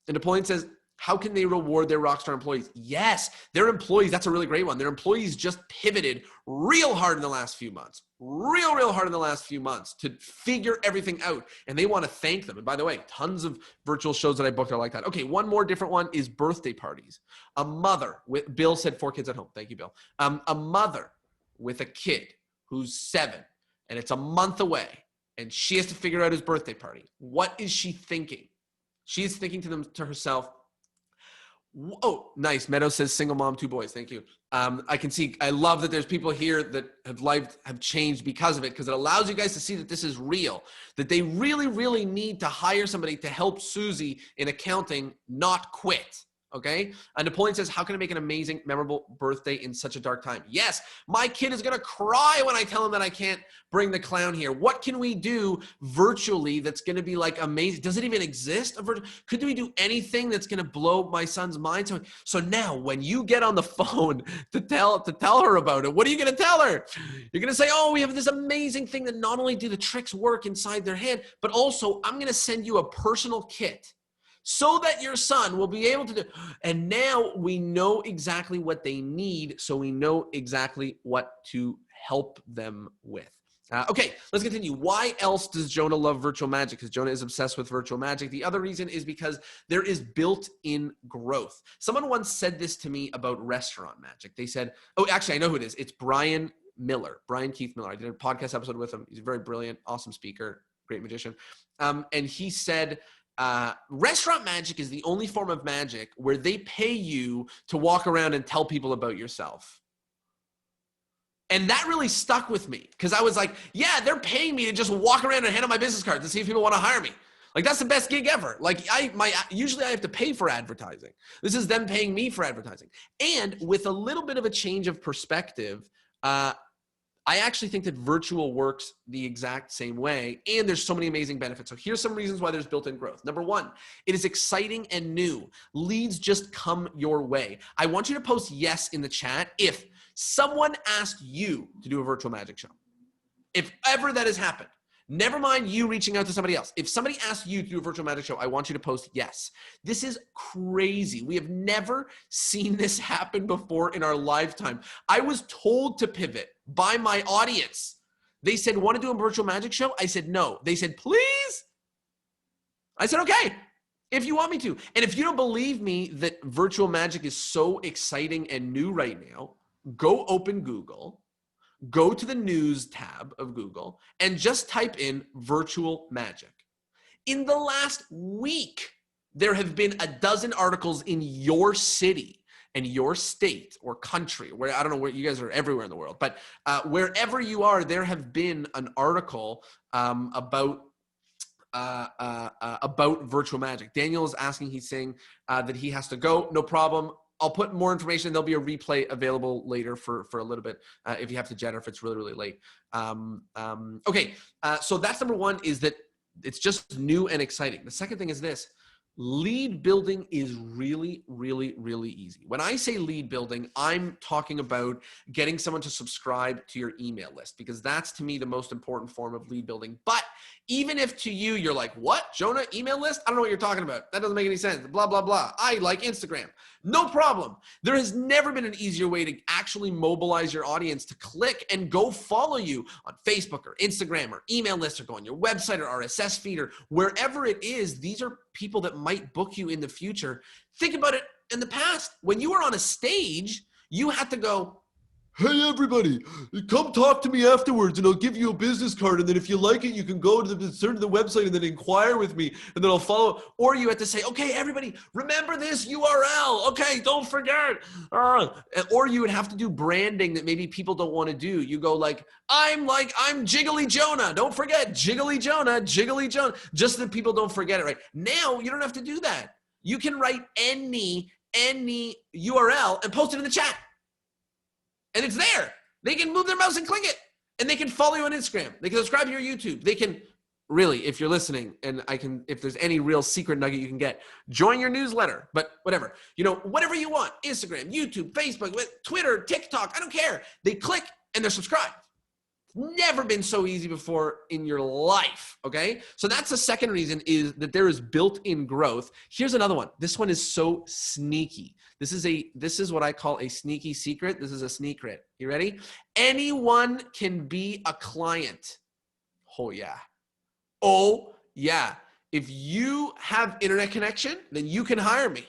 And Napoleon says, how can they reward their rockstar employees? Yes, their employees, that's a really great one. Their employees just pivoted real hard in the last few months, real hard in the last few months to figure everything out. And they want to thank them. And by the way, tons of virtual shows that I booked are like that. Okay, one more different one is birthday parties. A mother with, Bill said 4 kids at home. Thank you, Bill. A mother with a kid who's 7 and it's a month away and she has to figure out his birthday party. What is she thinking? She's thinking to herself, oh, nice. Meadow says single mom, 2 boys. Thank you. I can see, I love that there's people here that have changed because of it, because it allows you guys to see that this is real, that they really need to hire somebody to help Susie in accounting not quit. Okay. And Napoleon says, how can I make an amazing, memorable birthday in such a dark time? Yes, my kid is going to cry when I tell him that I can't bring the clown here. What can we do virtually that's going to be like amazing? Does it even exist? Could we do anything that's going to blow my son's mind? So now when you get on the phone to tell her about it, what are you going to tell her? You're going to say, oh, we have this amazing thing that not only do the tricks work inside their head, but also I'm going to send you a personal kit so that your son will be able to do. And now we know exactly what they need, so we know exactly what to help them with. Okay, let's continue. Why else does Jonah love virtual magic? Because Jonah is obsessed with virtual magic. The other reason is because there is built-in growth. Someone once said this to me about restaurant magic. They said, oh, actually, I know who it is. It's Brian Keith Miller. I did a podcast episode with him. He's a very brilliant, awesome speaker, great magician. And he said, restaurant magic is the only form of magic where they pay you to walk around and tell people about yourself. And that really stuck with me because I was like, yeah, they're paying me to just walk around and hand out my business cards and see if people want to hire me. Like, that's the best gig ever. Like, usually I have to pay for advertising. This is them paying me for advertising. And with a little bit of a change of perspective, I actually think that virtual works the exact same way, and there's so many amazing benefits. So here's some reasons why there's built-in growth. Number 1, it is exciting and new. Leads just come your way. I want you to post yes in the chat if someone asked you to do a virtual magic show. If ever that has happened, never mind you reaching out to somebody else. If somebody asked you to do a virtual magic show, I want you to post yes. This is crazy. We have never seen this happen before in our lifetime. I was told to pivot by my audience. They said, want to do a virtual magic show? I said, no. They said, please. I said, okay, if you want me to. And if you don't believe me that virtual magic is so exciting and new right now, go open Google. Go to the news tab of Google and just type in virtual magic. In the last week, there have been a dozen articles in your city and your state or country, where I don't know where you guys are everywhere in the world, but wherever you are, there have been an article about virtual magic. Daniel is asking, he's saying that he has to go. No problem. I'll put more information. There'll be a replay available later for a little bit if you have to jet or if it's really, really late. Okay, so that's number one, is that it's just new and exciting. The second thing is this. Lead building is really, really, really easy. When I say lead building, I'm talking about getting someone to subscribe to your email list, because that's, to me, the most important form of lead building. But even if to you, you're like, what, Jonah, email list? I don't know what you're talking about. That doesn't make any sense. Blah, blah, blah. I like Instagram. No problem. There has never been an easier way to actually mobilize your audience to click and go follow you on Facebook or Instagram or email list, or go on your website or RSS feed or wherever it is. These are people that might book you in the future. Think about it. In the past, when you were on a stage, you had to go, hey, everybody, come talk to me afterwards and I'll give you a business card. And then if you like it, you can go to the website and then inquire with me and then I'll follow. Or you had to say, okay, everybody, remember this URL. Okay, don't forget. Or you would have to do branding that maybe people don't want to do. You go like, I'm Jiggly Jonah. Don't forget, Jiggly Jonah, just so that people don't forget it, right? Now, you don't have to do that. You can write any URL and post it in the chat. And it's there. They can move their mouse and click it. And they can follow you on Instagram. They can subscribe to your YouTube. They can, really, if you're listening, and if there's any real secret nugget you can get, join your newsletter. But whatever. Whatever you want. Instagram, YouTube, Facebook, Twitter, TikTok, I don't care. They click and they're subscribed. Never been so easy before in your life, okay? So that's the second reason, is that there is built-in growth. Here's another one. This one is so sneaky. This is what I call a sneaky secret. This is a sneakret. You ready? Anyone can be a client. Oh, yeah. Oh, yeah. If you have internet connection, then you can hire me.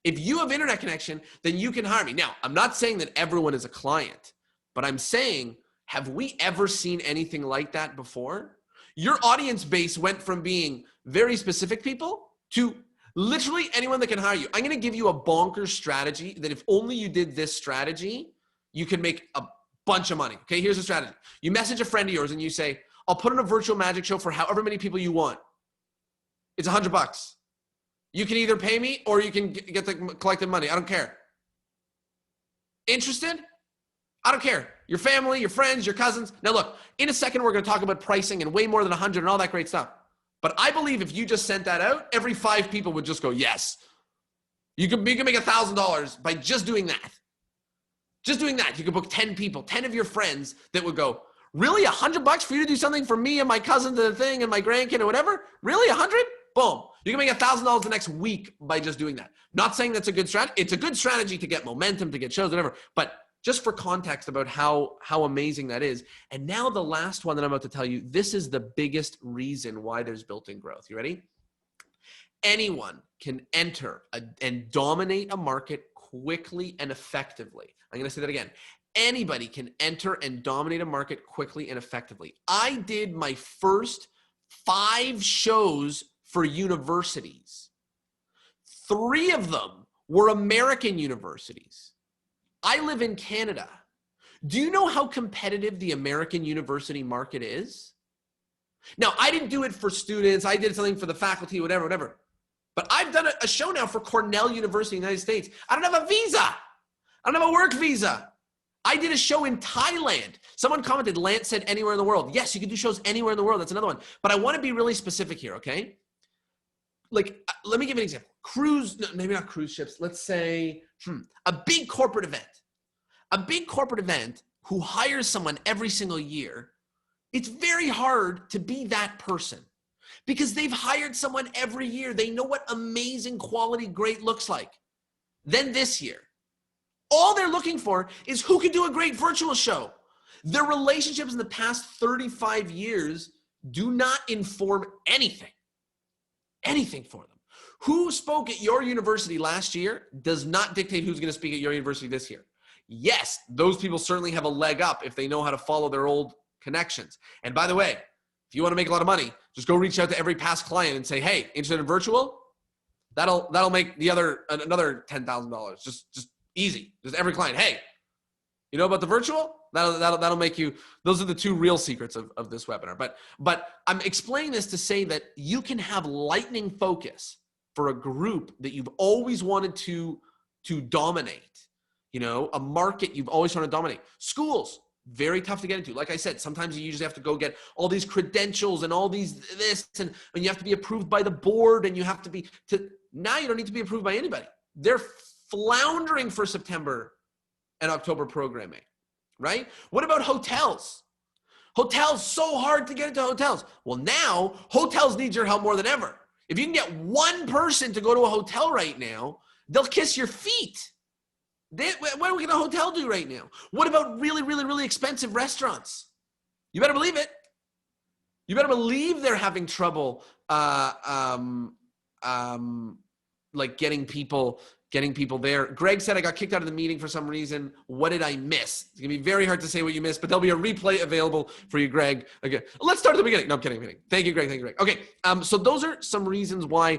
If you have internet connection, then you can hire me. Now, I'm not saying that everyone is a client. But I'm saying, have we ever seen anything like that before? Your audience base went from being very specific people to literally anyone that can hire you. I'm going to give you a bonkers strategy that if only you did this strategy, you can make a bunch of money. Okay, here's the strategy. You message a friend of yours and you say, I'll put on a virtual magic show for however many people you want. It's $100. You can either pay me or you can get the collected money. I don't care. Interested? I don't care. Your family, your friends, your cousins. Now look, in a second, we're going to talk about pricing and way more than 100 and all that great stuff. But I believe if you just sent that out, every 5 people would just go, yes. You can make $1,000 by just doing that. Just doing that. You could book 10 people, 10 of your friends that would go, really, $100 for you to do something for me and my cousin to the thing and my grandkid or whatever? Really, 100? Boom. You can make $1,000 the next week by just doing that. Not saying that's a good strategy. It's a good strategy to get momentum, to get shows, whatever. But just for context about how amazing that is. And now the last one that I'm about to tell you, this is the biggest reason why there's built-in growth. You ready? Anyone can enter and dominate a market quickly and effectively. I'm going to say that again. Anybody can enter and dominate a market quickly and effectively. I did my first 5 shows for universities. 3 of them were American universities. I live in Canada. Do you know how competitive the American university market is? Now, I didn't do it for students. I did something for the faculty, whatever. But I've done a show now for Cornell University in the United States. I don't have a visa. I don't have a work visa. I did a show in Thailand. Someone commented, Lance said anywhere in the world. Yes, you can do shows anywhere in the world. That's another one. But I want to be really specific here, okay? Like, let me give you an example. Maybe not cruise ships. Let's say a big corporate event. A big corporate event who hires someone every single year, it's very hard to be that person because they've hired someone every year. They know what amazing quality great looks like. Then this year, all they're looking for is who can do a great virtual show. Their relationships in the past 35 years do not inform anything for them. Who spoke at your university last year does not dictate who's going to speak at your university this year. Yes, those people certainly have a leg up if they know how to follow their old connections. And by the way, if you want to make a lot of money, just go reach out to every past client and say, hey, interested in virtual? That'll make the other another $10,000. Just easy. Just every client, hey, you know about the virtual? That'll make you. Those are the two real secrets of this webinar. But I'm explaining this to say that you can have lightning focus for a group that you've always wanted to dominate. You know, a market you've always wanted to dominate. Schools, very tough to get into. Like I said, sometimes you usually have to go get all these credentials and all these this, and you have to be approved by the board, and you have to be now you don't need to be approved by anybody. They're floundering for September and October programming, right? What about hotels? Hotels, so hard to get into hotels. Well, now hotels need your help more than ever. If you can get one person to go to a hotel right now, they'll kiss your feet. What can a hotel do right now? What about really, really, really expensive restaurants? You better believe it. You better believe they're having trouble like getting people there. Greg said, I got kicked out of the meeting for some reason. What did I miss? It's gonna be very hard to say what you missed, but there'll be a replay available for you, Greg. Okay, let's start at the beginning. No, I'm kidding. Thank you, Greg. Okay, so those are some reasons why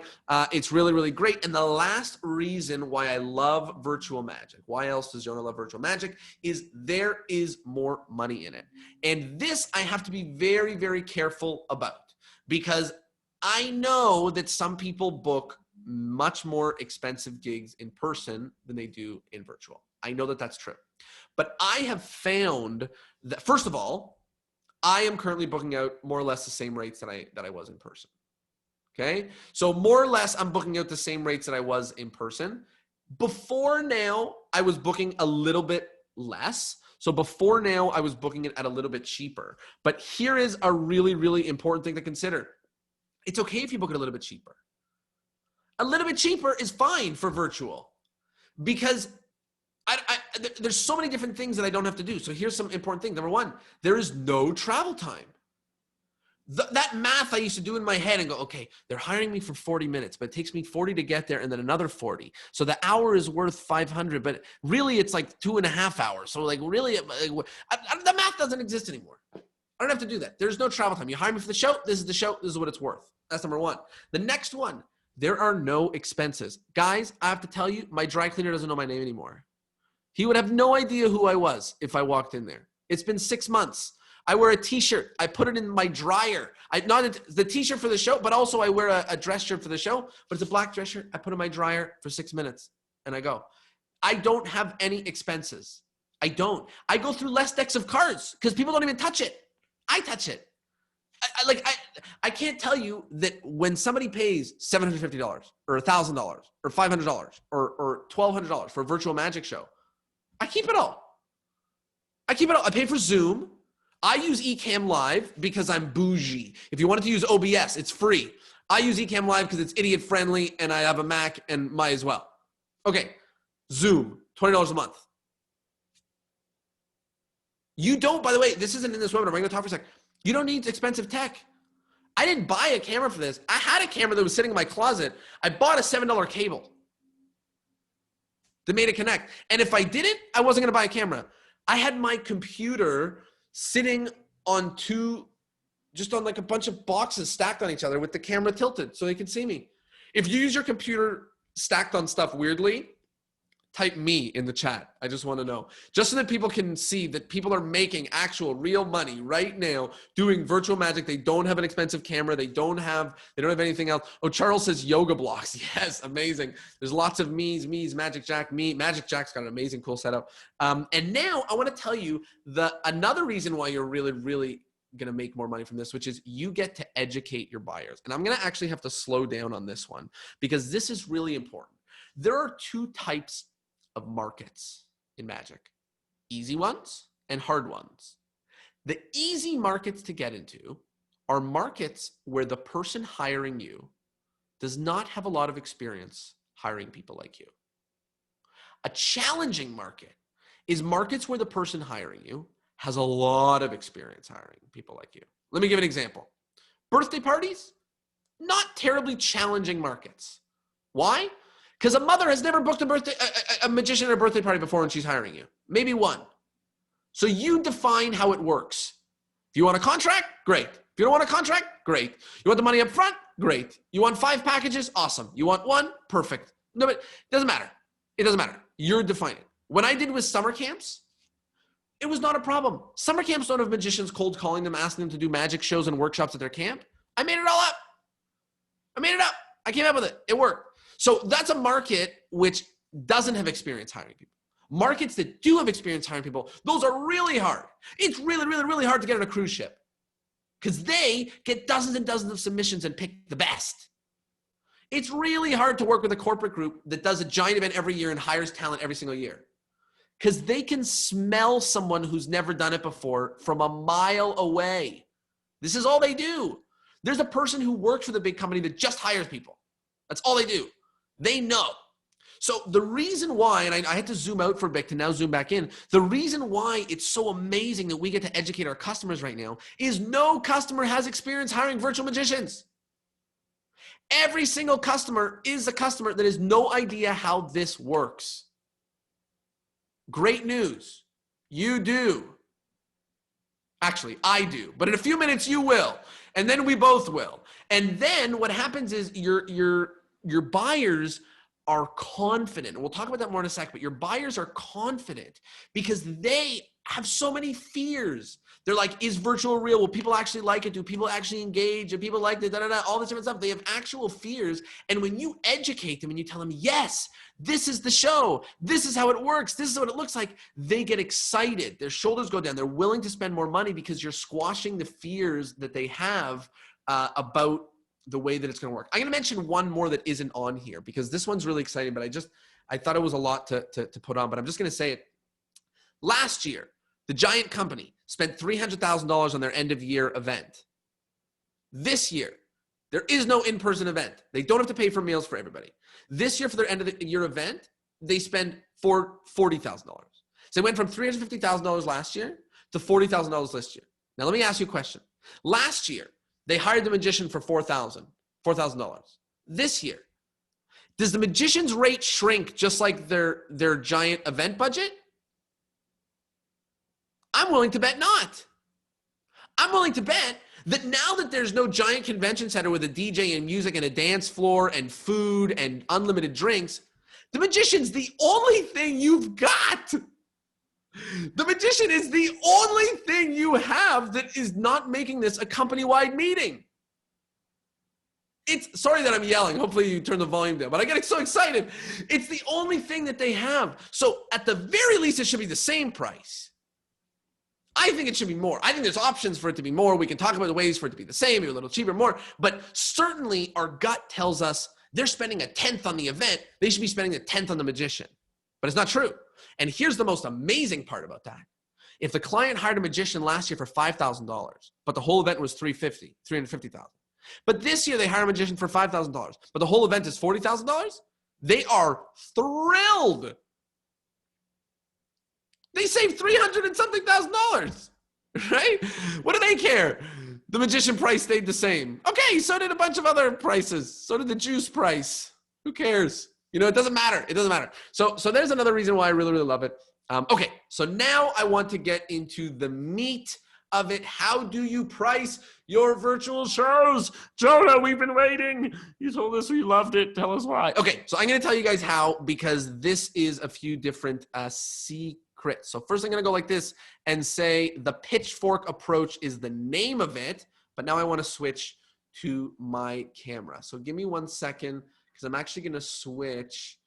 it's really, really great. And the last reason why I love virtual magic, why else does Jonah love virtual magic, is there is more money in it. And this I have to be very, very careful about, because I know that some people book much more expensive gigs in person than they do in virtual. I know that that's true. But I have found that, first of all, I am currently booking out more or less the same rates that I was in person. Okay? So more or less I'm booking out the same rates that I was in person. Before now, I was booking a little bit less. So before now, I was booking it at a little bit cheaper. But here is a really, really important thing to consider. It's okay if you book it a little bit cheaper. A little bit cheaper is fine for virtual, because there's so many different things that I don't have to do. So here's some important things. Number one, there is no travel time. That math I used to do in my head and go, okay, they're hiring me for 40 minutes, but it takes me 40 to get there and then another 40. So the hour is worth 500, but really it's like 2.5 hours. So like really, the math doesn't exist anymore. I don't have to do that. There's no travel time. You hire me for the show. This is the show. This is what it's worth. That's number one. The next one, there are no expenses. Guys, I have to tell you, my dry cleaner doesn't know my name anymore. He would have no idea who I was if I walked in there. It's been 6 months. I wear a t-shirt. I put it in my dryer. Not the t-shirt for the show, but also I wear a dress shirt for the show, but it's a black dress shirt. I put it in my dryer for 6 minutes and I go. I don't have any expenses. I don't. I go through less decks of cards because people don't even touch it. I touch it. I can't tell you that when somebody pays $750 or $1,000 or $500 or $1,200 for a virtual magic show, I keep it all. I pay for Zoom. I use Ecamm Live because I'm bougie. If you wanted to use OBS, it's free. I use Ecamm Live because it's idiot friendly and I have a Mac and might as well. Okay, Zoom, $20 a month. You don't, by the way, this isn't in this webinar. I'm going to talk for a sec. You don't need expensive tech. I didn't buy a camera for this. I had a camera that was sitting in my closet. I bought a $7 cable that made it connect. And if I didn't, I wasn't going to buy a camera. I had my computer sitting on just on like a bunch of boxes stacked on each other with the camera tilted so they could see me. If you use your computer stacked on stuff weirdly, type me in the chat. I just want to know. Just so that people can see that people are making actual real money right now doing virtual magic. They don't have an expensive camera. They don't have anything else. Oh, Charles says yoga blocks. Yes, amazing. There's lots of me's, Magic Jack, me. Magic Jack's got an amazing, cool setup. And now I want to tell you another reason why you're really, really going to make more money from this, which is you get to educate your buyers. And I'm going to actually have to slow down on this one because this is really important. There are two types of markets in magic, easy ones and hard ones. The easy markets to get into are markets where the person hiring you does not have a lot of experience hiring people like you. A challenging market is markets where the person hiring you has a lot of experience hiring people like you. Let me give an example. Birthday parties, not terribly challenging markets. Why? Because a mother has never booked a magician at a birthday party before when she's hiring you. Maybe one. So you define how it works. If you want a contract, great. If you don't want a contract, great. You want the money up front? Great. You want 5 packages? Awesome. You want 1? Perfect. No, but it doesn't matter. It doesn't matter. You're defining. When I did with summer camps, it was not a problem. Summer camps don't have magicians cold calling them, asking them to do magic shows and workshops at their camp. I made it all up. I came up with it. It worked. So that's a market which doesn't have experience hiring people. Markets that do have experience hiring people, those are really hard. It's really, really, really hard to get on a cruise ship because they get dozens and dozens of submissions and pick the best. It's really hard to work with a corporate group that does a giant event every year and hires talent every single year because they can smell someone who's never done it before from a mile away. This is all they do. There's a person who works for the big company that just hires people. That's all they do. They know. So the reason why, and I had to zoom out for a bit to now zoom back in, the reason why it's so amazing that we get to educate our customers right now is no customer has experience hiring virtual magicians. Every single customer is a customer that has no idea how this works. Great news. You do. Actually, I do. But in a few minutes, you will. And then we both will. And then what happens is your buyers are confident. We'll talk about that more in a sec, but your buyers are confident because they have so many fears. They're like, is virtual real? Will people actually like it? Do people actually engage? Do people like it? All this different stuff. They have actual fears. And when you educate them and you tell them, yes, this is the show. This is how it works. This is what it looks like. They get excited. Their shoulders go down. They're willing to spend more money because you're squashing the fears that they have about the way that it's going to work. I'm going to mention one more that isn't on here because this one's really exciting, but I thought it was a lot to put on, but I'm just going to say it. Last year, the giant company spent $300,000 on their end of year event. This year, there is no in-person event. They don't have to pay for meals for everybody. This year for their end of the year event, they spent $40,000. So they went from $350,000 last year to $40,000 this year. Now let me ask you a question. Last year, they hired the magician for $4,000. This year, does the magician's rate shrink just like their giant event budget? I'm willing to bet not. I'm willing to bet that now that there's no giant convention center with a DJ and music and a dance floor and food and unlimited drinks, the magician's the only thing you've got. The magician is the only thing you have that is not making this a company-wide meeting. Sorry that I'm yelling. Hopefully you turn the volume down, but I get so excited. It's the only thing that they have. So at the very least, it should be the same price. I think it should be more. I think there's options for it to be more. We can talk about the ways for it to be the same, maybe a little cheaper, more. But certainly our gut tells us they're spending a 10th on the event. They should be spending a 10th on the magician. But it's not true. And here's the most amazing part about that. If the client hired a magician last year for $5,000, but the whole event was $350,000. But this year they hire a magician for $5,000, but the whole event is $40,000, they are thrilled. They saved $300 and something thousand, right? What do they care? The magician price stayed the same. Okay, so did a bunch of other prices. So did the juice price. Who cares? You know, it doesn't matter. It doesn't matter. So there's another reason why I really, really love it. Okay, so now I want to get into the meat of it. How do you price your virtual shows? Jonah, we've been waiting. You told us you loved it. Tell us why. Okay, so I'm going to tell you guys how, because this is a few different secrets. So first I'm going to go like this and say the pitchfork approach is the name of it, but now I want to switch to my camera. So give me 1 second, because I'm actually going to switch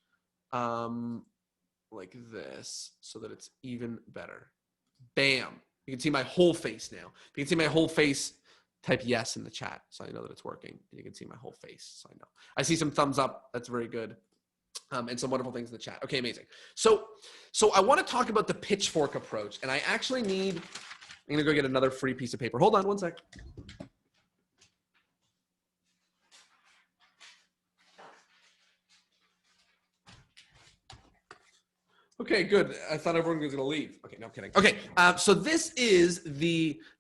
like this so that it's even better. Bam. You can see my whole face now. If you can see my whole face, type yes in the chat so I know that it's working. You can see my whole face so I know. I see some thumbs up. That's very good. And some wonderful things in the chat. Okay, amazing. So I want to talk about the pitchfork approach, and I actually need, I'm going to go get another free piece of paper. Hold on 1 sec. Okay, good. I thought everyone was going to leave. Okay, no, I'm kidding. Okay, so this is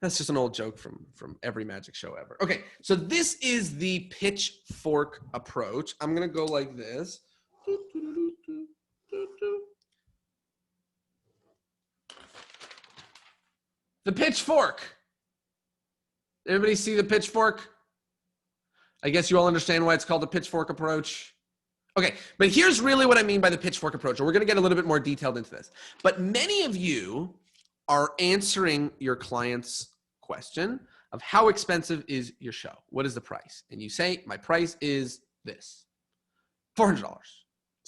that's just an old joke from every magic show ever. Okay, so this is the pitchfork approach. I'm going to go like this. The pitchfork. Everybody see the pitchfork? I guess you all understand why it's called the pitchfork approach. Okay, but here's really what I mean by the pitchfork approach. We're going to get a little bit more detailed into this. But many of you are answering your client's question of how expensive is your show? What is the price? And you say, my price is this. $400,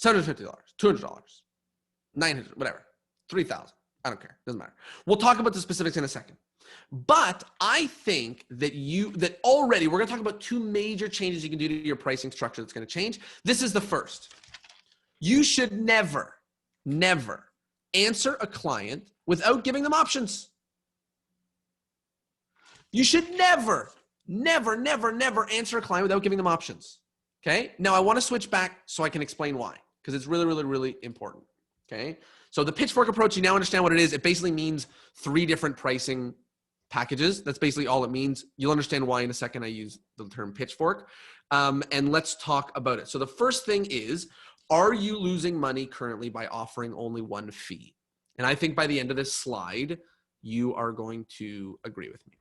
$750, $200, $900, whatever, $3,000. I don't care. Doesn't matter. We'll talk about the specifics in a second. But I think that already we're going to talk about two major changes you can do to your pricing structure that's going to change. This is the first. You should never, never answer a client without giving them options. You should never, never, never, never answer a client without giving them options. Okay. Now I want to switch back so I can explain why, because it's really, really, really important. Okay. So the pitchfork approach, you now understand what it is. It basically means 3 different pricing packages. That's basically all it means. You'll understand why in a second I use the term pitchfork. And let's talk about it. So the first thing is, are you losing money currently by offering only one fee? And I think by the end of this slide, you are going to agree with me.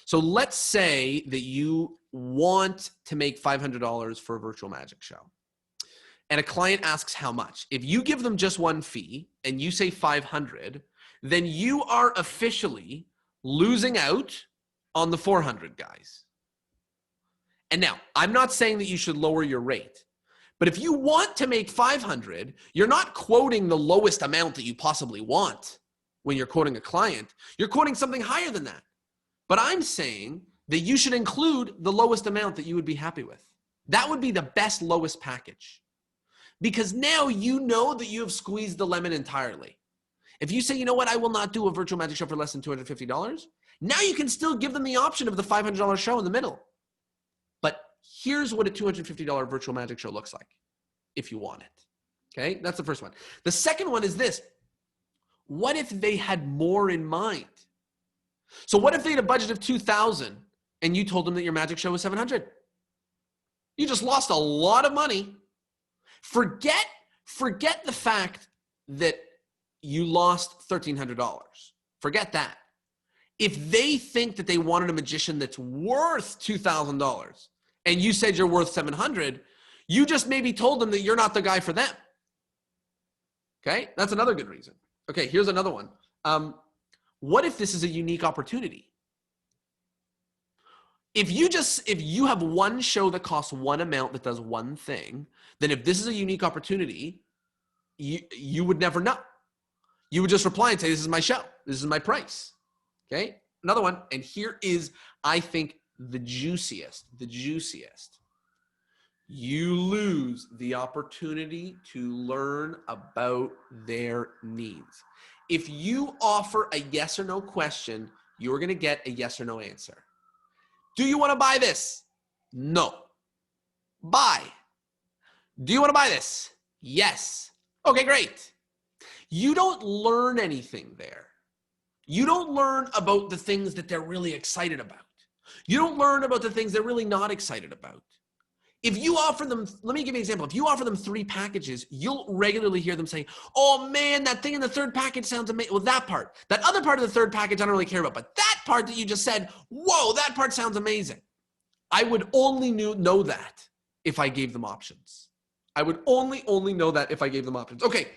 So let's say that you want to make $500 for a virtual magic show. And a client asks how much. If you give them just one fee and you say 500, then you are officially losing out on the 400 guys. And now, I'm not saying that you should lower your rate, but if you want to make 500, you're not quoting the lowest amount that you possibly want when you're quoting a client. You're quoting something higher than that. But I'm saying that you should include the lowest amount that you would be happy with. That would be the best lowest package. Because now you know that you have squeezed the lemon entirely. If you say, you know what, I will not do a virtual magic show for less than $250, now you can still give them the option of the $500 show in the middle. But here's what a $250 virtual magic show looks like if you want it. Okay, that's the first one. The second one is this. What if they had more in mind? So what if they had a budget of $2,000 and you told them that your magic show was $700? You just lost a lot of money. Forget the fact that you lost $1,300. Forget that. If they think that they wanted a magician that's worth $2,000 and you said you're worth $700, you just maybe told them that you're not the guy for them. Okay, that's another good reason. Okay, here's another one. What if this is a unique opportunity? If you have one show that costs one amount that does one thing, then if this is a unique opportunity, you would never know. You would just reply and say, this is my show. This is my price. Okay. Another one. And here is, I think, the juiciest. You lose the opportunity to learn about their needs. If you offer a yes or no question, you're going to get a yes or no answer. Do you want to buy this? No. Buy. Do you want to buy this? Yes. Okay, great. You don't learn anything there. You don't learn about the things that they're really excited about. You don't learn about the things they're really not excited about. If you offer them, let me give you an example. If you offer them 3 packages, you'll regularly hear them say, oh man, that thing in the 3rd package sounds amazing. Well, that part, that other part of the 3rd package, I don't really care about, but that part that you just said, whoa, that part sounds amazing. I would only know that if I gave them options. I would only know that if I gave them options. Okay.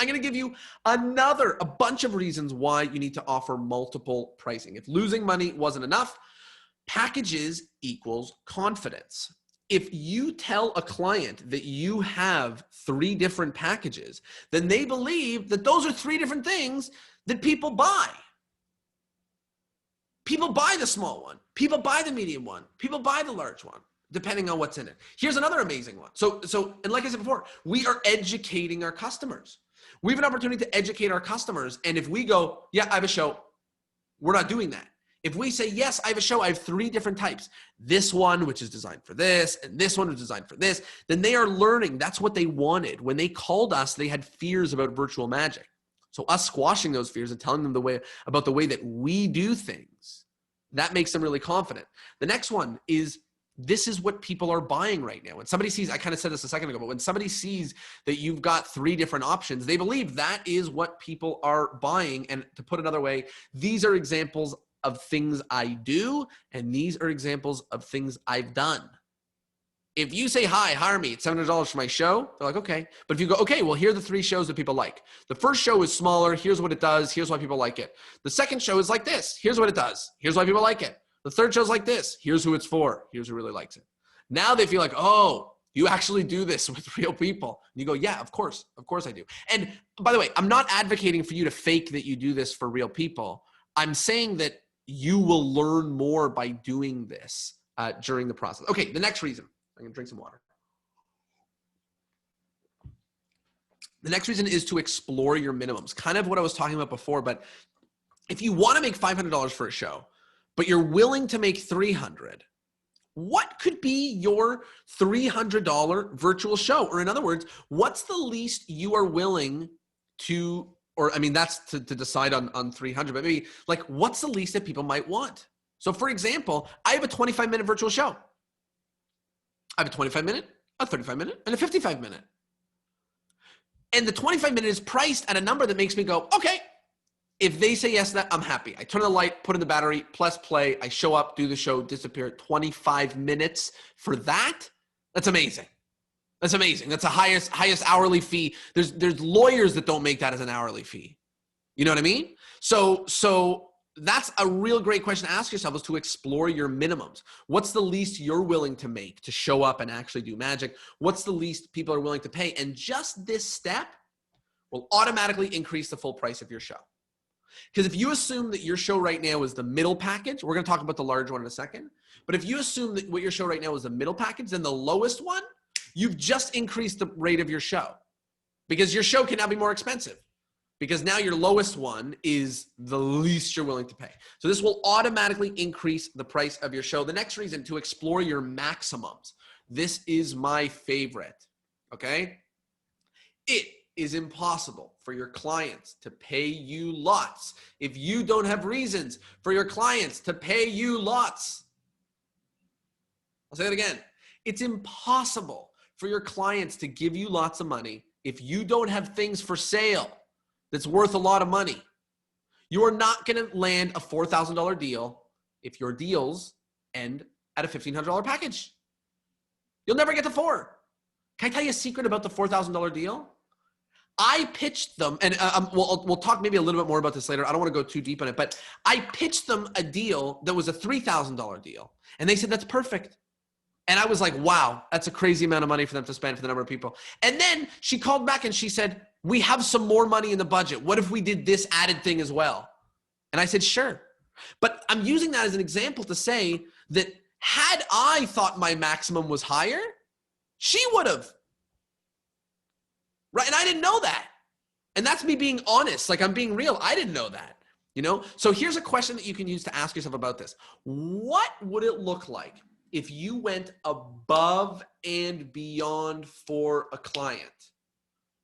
I'm going to give you a bunch of reasons why you need to offer multiple pricing. If losing money wasn't enough, packages equals confidence. If you tell a client that you have 3 different packages, then they believe that those are 3 different things that people buy. People buy the small one. People buy the medium one. People buy the large one, depending on what's in it. Here's another amazing one. And like I said before, we are educating our customers. We have an opportunity to educate our customers. And if we go, yeah, I have a show, we're not doing that. If we say, yes, I have a show, I have 3 different types. This one, which is designed for this, and this one is designed for this, then they are learning. That's what they wanted. When they called us, they had fears about virtual magic. So us squashing those fears and telling them about the way that we do things, that makes them really confident. The next one is, this is what people are buying right now. When somebody sees, I kind of said this a second ago, but when somebody sees that you've got 3 different options, they believe that is what people are buying. And to put another way, these are examples of things I do, and these are examples of things I've done. If you say, hi, hire me, it's $700 for my show, they're like, okay. But if you go, okay, well, here are the 3 shows that people like. The first show is smaller. Here's what it does. Here's why people like it. The second show is like this. Here's what it does. Here's why people like it. The third show is like this. Here's who it's for. Here's who really likes it. Now they feel like, oh, you actually do this with real people. And you go, yeah, of course I do. And by the way, I'm not advocating for you to fake that you do this for real people. I'm saying that you will learn more by doing this during the process. Okay, the next reason. I'm gonna drink some water. The next reason is to explore your minimums. Kind of what I was talking about before, but if you want to make $500 for a show, but you're willing to make $300, what could be your $300 virtual show? Or in other words, what's the least you are willing to, or I mean, that's to decide on 300, but maybe like, what's the least that people might want? So for example, I have a 25-minute virtual show. I have a 25-minute, a 35-minute, and a 55-minute. And the 25-minute is priced at a number that makes me go, okay, if they say yes to that, I'm happy. I turn on the light, put in the battery, press play, I show up, do the show, disappear. 25 minutes for that? That's amazing. That's amazing. That's the highest hourly fee. There's lawyers that don't make that as an hourly fee. You know what I mean? So that's a real great question to ask yourself, is to explore your minimums. What's the least you're willing to make to show up and actually do magic? What's the least people are willing to pay? And just this step will automatically increase the full price of your show. Because if you assume that your show right now is the middle package, we're going to talk about the large one in a second. But if you assume that what your show right now is the middle package, then the lowest one, you've just increased the rate of your show. Because your show can now be more expensive. Because now your lowest one is the least you're willing to pay. So this will automatically increase the price of your show. The next reason, to explore your maximums. This is my favorite, okay? It is impossible for your clients to pay you lots if you don't have reasons for your clients to pay you lots. I'll say that again. It's impossible for your clients to give you lots of money if you don't have things for sale that's worth a lot of money. You are not going to land a $4,000 deal if your deals end at a $1,500 package. You'll never get to 4. Can I tell you a secret about the $4,000 deal? I pitched them, and we'll talk maybe a little bit more about this later. I don't want to go too deep on it, but I pitched them a deal that was a $3,000 deal. And they said, that's perfect. And I was like, wow, that's a crazy amount of money for them to spend for the number of people. And then she called back and she said, we have some more money in the budget. What if we did this added thing as well? And I said, sure. But I'm using that as an example to say that had I thought my maximum was higher, she would have. Right? And I didn't know that. And that's me being honest. Like, I'm being real. I didn't know that. You know? So here's a question that you can use to ask yourself about this. What would it look like if you went above and beyond for a client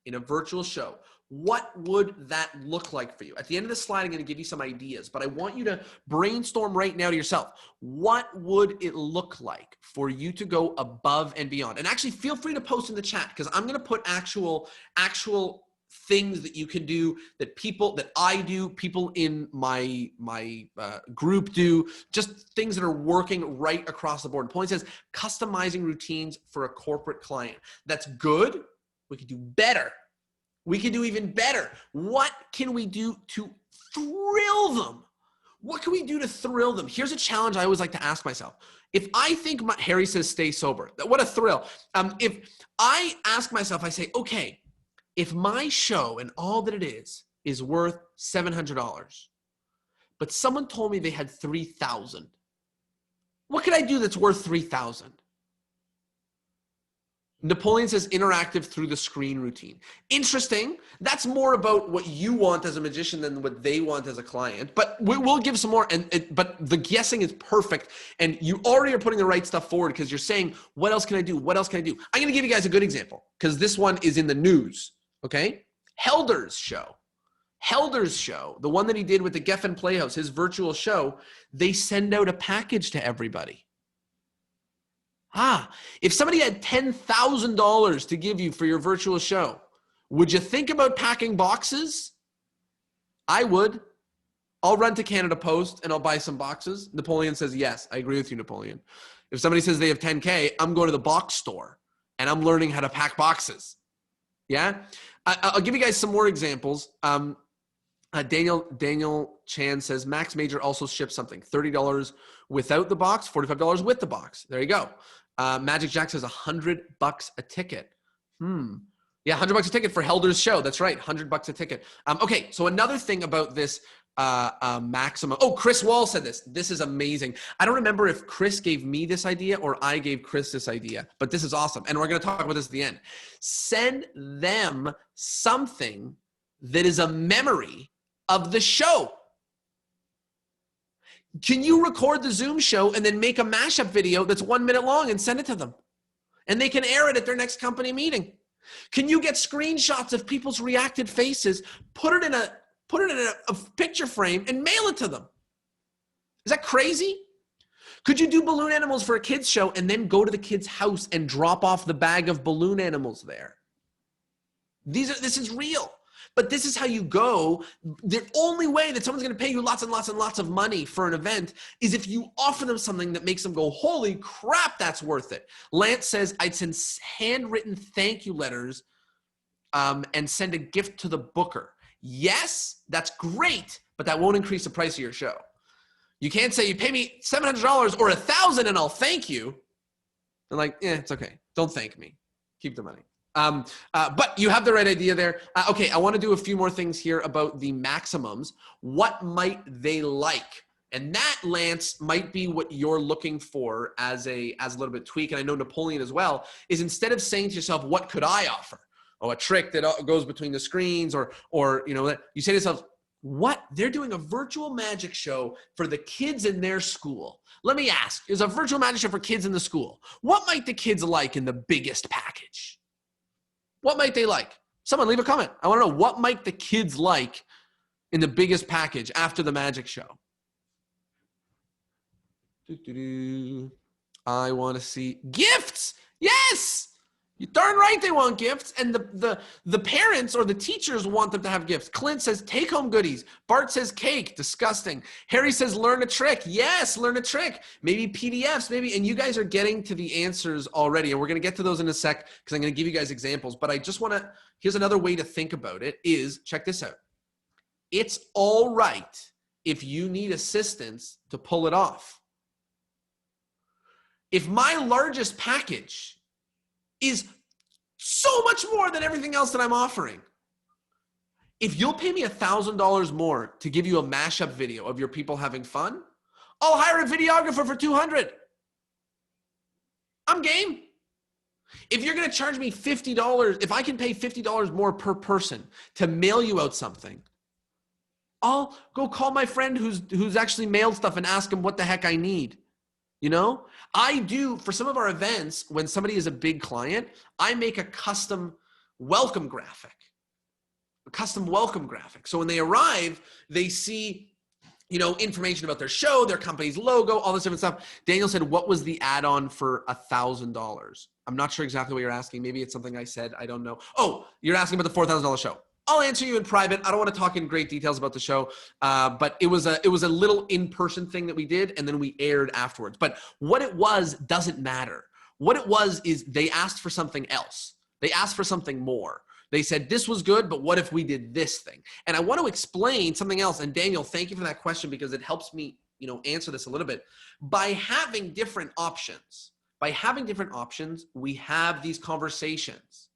in a virtual show? What would that look like for you? At the end of the slide, I'm going to give you some ideas, but I want you to brainstorm right now to yourself. What would it look like for you to go above and beyond? And actually feel free to post in the chat, because I'm going to put actual things that you can do, that I do, people in my group do, just things that are working right across the board. The point says customizing routines for a corporate client. That's good. We could do better. We can do even better. What can we do to thrill them? What can we do to thrill them? Here's a challenge I always like to ask myself. If I think Harry says stay sober, what a thrill. If I ask myself, I say, okay, if my show and all that it is worth $700, but someone told me they had 3,000, what can I do that's worth 3,000? Napoleon says interactive through the screen routine. Interesting. That's more about what you want as a magician than what they want as a client. But we'll give some more. But the guessing is perfect. And you already are putting the right stuff forward, because you're saying, what else can I do? What else can I do? I'm going to give you guys a good example, because this one is in the news. Okay. Helder's show, the one that he did with the Geffen Playhouse, his virtual show, they send out a package to everybody. If somebody had $10,000 to give you for your virtual show, would you think about packing boxes? I would. I'll run to Canada Post and I'll buy some boxes. Napoleon says, yes, I agree with you, Napoleon. If somebody says they have 10K, I'm going to the box store and I'm learning how to pack boxes. Yeah. I'll give you guys some more examples. Daniel Chan says Max Major also ships something, $30 without the box, $45 with the box. There you go. Magic Jack says $100 a ticket. Yeah, $100 a ticket for Helder's show. That's right, $100 a ticket. Okay, so another thing about this maximum. Oh, Chris Wall said this. This is amazing. I don't remember if Chris gave me this idea or I gave Chris this idea, but this is awesome. And we're going to talk about this at the end. Send them something that is a memory of the show. Can you record the Zoom show and then make a mashup video that's 1 minute long and send it to them? And they can air it at their next company meeting. Can you get screenshots of people's reacted faces, put it in a picture frame and mail it to them? Is that crazy? Could you do balloon animals for a kids show and then go to the kid's house and drop off the bag of balloon animals there? This is real. But this is how you go. The only way that someone's going to pay you lots and lots and lots of money for an event is if you offer them something that makes them go, holy crap, that's worth it. Lance says, I'd send handwritten thank you letters and send a gift to the booker. Yes, that's great, but that won't increase the price of your show. You can't say you pay me $700 or $1,000 and I'll thank you. They're like, yeah, it's okay. Don't thank me. Keep the money. But you have the right idea there. Okay, I want to do a few more things here about the maximums. What might they like? And that, Lance, might be what you're looking for as a little bit tweak. And I know Napoleon as well, is instead of saying to yourself, what could I offer? Oh, a trick that goes between the screens or you know, you say to yourself, what? They're doing a virtual magic show for the kids in their school. Let me ask, is a virtual magic show for kids in the school? What might the kids like in the biggest package? What might they like? Someone leave a comment. I want to know, what might the kids like in the biggest package after the magic show? I want to see gifts. Yes. You're darn right they want gifts. And the parents or the teachers want them to have gifts. Clint says take home goodies. Bart says cake. Disgusting. Harry says learn a trick. Yes, learn a trick. Maybe PDFs, maybe. And you guys are getting to the answers already. And we're going to get to those in a sec because I'm going to give you guys examples. But I just want to, here's another way to think about it is, check this out. It's all right if you need assistance to pull it off. If my largest package is so much more than everything else that I'm offering, if you'll pay me $1,000 more to give you a mashup video of your people having fun, I'll hire a videographer for $200. I'm game. If you're going to charge me $50, if I can pay $50 more per person to mail you out something, I'll go call my friend who's actually mailed stuff and ask him what the heck I need. You know, I do for some of our events, when somebody is a big client, I make a custom welcome graphic, So when they arrive, they see, you know, information about their show, their company's logo, all this different stuff. Daniel said, what was the add-on for $1,000? I'm not sure exactly what you're asking. Maybe it's something I said, I don't know. Oh, you're asking about the $4,000 show. I'll answer you in private. I don't want to talk in great details about the show, but it was a little in-person thing that we did, and then we aired afterwards. But what it was doesn't matter. What it was is they asked for something else. They asked for something more. They said, this was good, but what if we did this thing? And I want to explain something else. And Daniel, thank you for that question because it helps me, you know, answer this a little bit. By having different options, we have these conversations.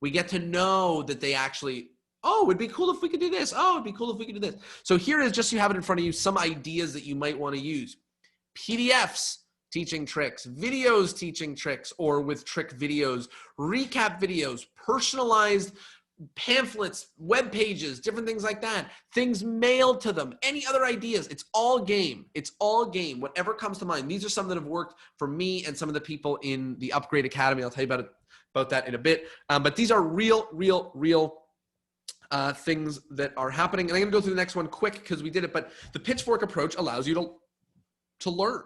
We get to know that they actually, oh, it'd be cool if we could do this. Oh, it'd be cool if we could do this. So here is, just so you have it in front of you, some ideas that you might want to use. PDFs teaching tricks, videos teaching tricks or with trick videos, recap videos, personalized pamphlets, web pages, different things like that, things mailed to them, any other ideas. It's all game. It's all game. Whatever comes to mind. These are some that have worked for me and some of the people in the Upgrade Academy. I'll tell you about that in a bit. But these are real things that are happening. And I'm going to go through the next one quick because we did it. But the pitchfork approach allows you to learn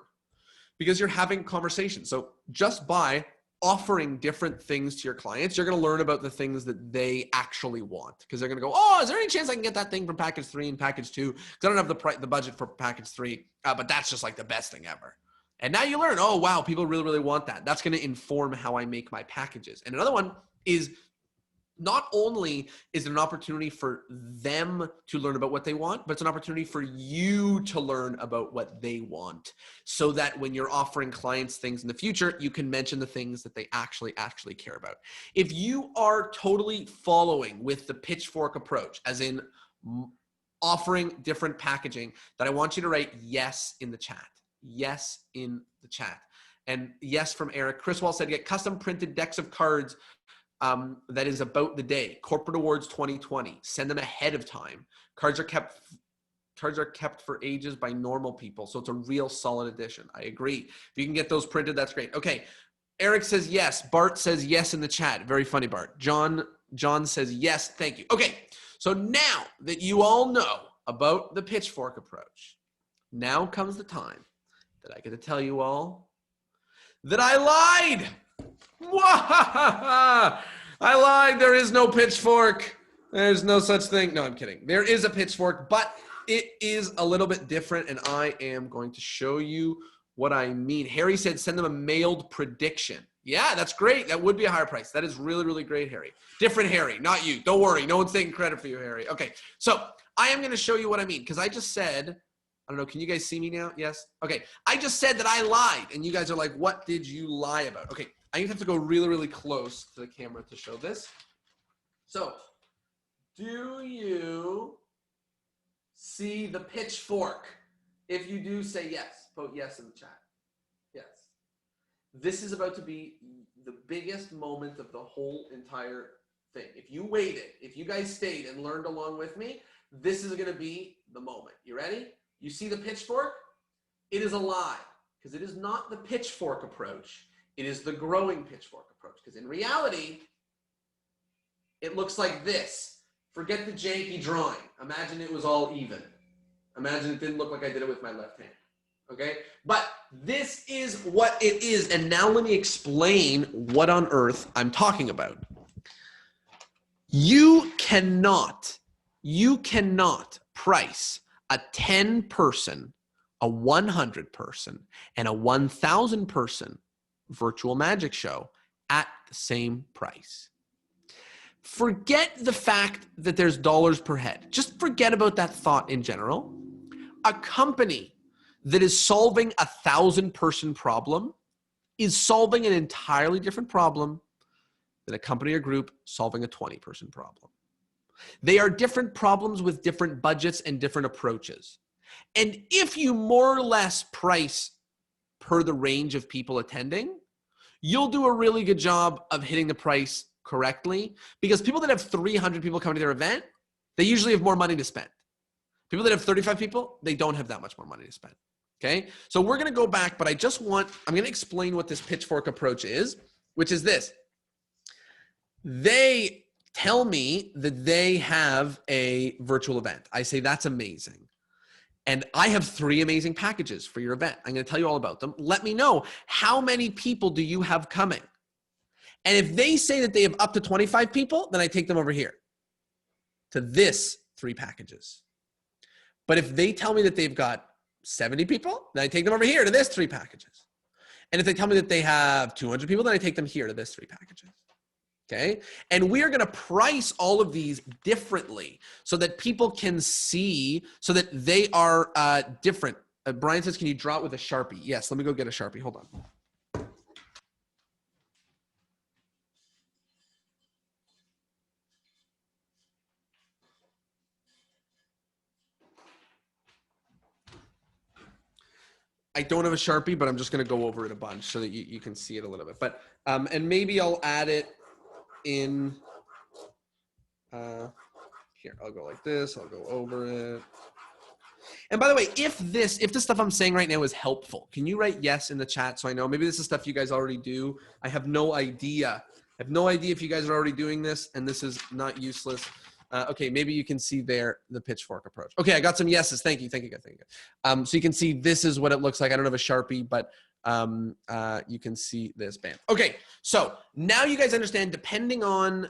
because you're having conversations. So just by offering different things to your clients, you're going to learn about the things that they actually want, because they're going to go, oh, is there any chance I can get that thing from package 3 and package 2? Because I don't have the budget for package 3, but that's just like the best thing ever. And now you learn, oh, wow, people really, really want that. That's going to inform how I make my packages. And another one is, not only is it an opportunity for them to learn about what they want, but it's an opportunity for you to learn about what they want, so that when you're offering clients things in the future, you can mention the things that they actually care about. If you are totally following with the pitchfork approach, as in offering different packaging, then I want you to write yes in the chat. Yes in the chat. And yes from Eric. Chris Wall said, get custom printed decks of cards that is about the day. Corporate Awards 2020. Send them ahead of time. Cards are kept for ages by normal people, so it's a real solid edition. I agree. If you can get those printed, that's great. Okay. Eric says yes. Bart says yes in the chat. Very funny, Bart. John says yes. Thank you. Okay. So now that you all know about the pitchfork approach, now comes the time that I get to tell you all that I lied. I lied. There is no pitchfork. There's no such thing. No, I'm kidding. There is a pitchfork, but it is a little bit different, and I am going to show you what I mean. Harry said send them a mailed prediction. Yeah, that's great. That would be a higher price. That is really, really great, Harry. Different Harry, not you. Don't worry. No one's taking credit for you, Harry. Okay, so I am going to show you what I mean, because I just said, I don't know, can you guys see me now? Yes? Okay, I just said that I lied, and you guys are like, what did you lie about? Okay, I have to go really, really close to the camera to show this. So, do you see the pitchfork? If you do, say yes. Vote yes in the chat. Yes. This is about to be the biggest moment of the whole entire thing. If you waited, if you guys stayed and learned along with me, this is going to be the moment. You ready? You see the pitchfork? It is a lie, because it is not the pitchfork approach. It is the growing pitchfork approach, because in reality, it looks like this. Forget the janky drawing. Imagine it was all even. Imagine it didn't look like I did it with my left hand. Okay? But this is what it is. And now let me explain what on earth I'm talking about. You cannot price a 10-person, a 100-person, and a 1,000-person virtual magic show at the same price. Forget the fact that there's dollars per head. Just forget about that thought in general. A company that is solving a 1,000-person problem is solving an entirely different problem than a company or group solving a 20-person problem. They are different problems with different budgets and different approaches. And if you more or less price per the range of people attending, you'll do a really good job of hitting the price correctly, because people that have 300 people coming to their event, they usually have more money to spend. People that have 35 people, they don't have that much more money to spend. Okay? So we're going to go back, but I'm going to explain what this pitchfork approach is, which is this. They tell me that they have a virtual event. I say, that's amazing. And I have 3 amazing packages for your event. I'm going to tell you all about them. Let me know, how many people do you have coming? And if they say that they have up to 25 people, then I take them over here to this 3 packages. But if they tell me that they've got 70 people, then I take them over here to this 3 packages. And if they tell me that they have 200 people, then I take them here to this 3 packages. Okay? And we are going to price all of these differently so that people can see, so that they are different. Brian says, can you draw it with a Sharpie? Yes, let me go get a Sharpie. Hold on. I don't have a Sharpie, but I'm just going to go over it a bunch so that you can see it a little bit. But and maybe I'll add it in here. I'll go like this. I'll go over it. And by the way, if the stuff I'm saying right now is helpful, can you write yes in the chat so I know? Maybe this is stuff you guys already do. I have no idea. I have no idea if you guys are already doing this, and this is not useless. Okay, maybe you can see there the pitchfork approach. Okay, I got some yeses. Thank you, thank you, guys, thank you. So you can see this is what it looks like. I don't have a Sharpie, but you can see this. Bam. Okay, so now you guys understand, depending on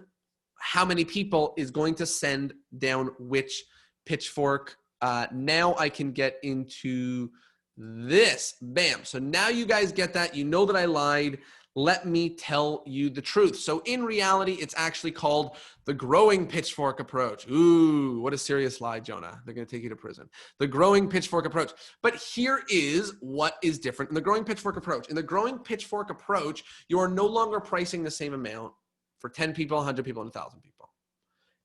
how many people is going to send down which pitchfork. Now I can get into this. Bam. So now you guys get that. You know that I lied. Let me tell you the truth. So in reality, it's actually called the growing pitchfork approach. Ooh, what a serious lie, Jonah. They're going to take you to prison. The growing pitchfork approach. But here is what is different in the growing pitchfork approach. In the growing pitchfork approach, you are no longer pricing the same amount for 10 people, 100 people, and 1,000 people.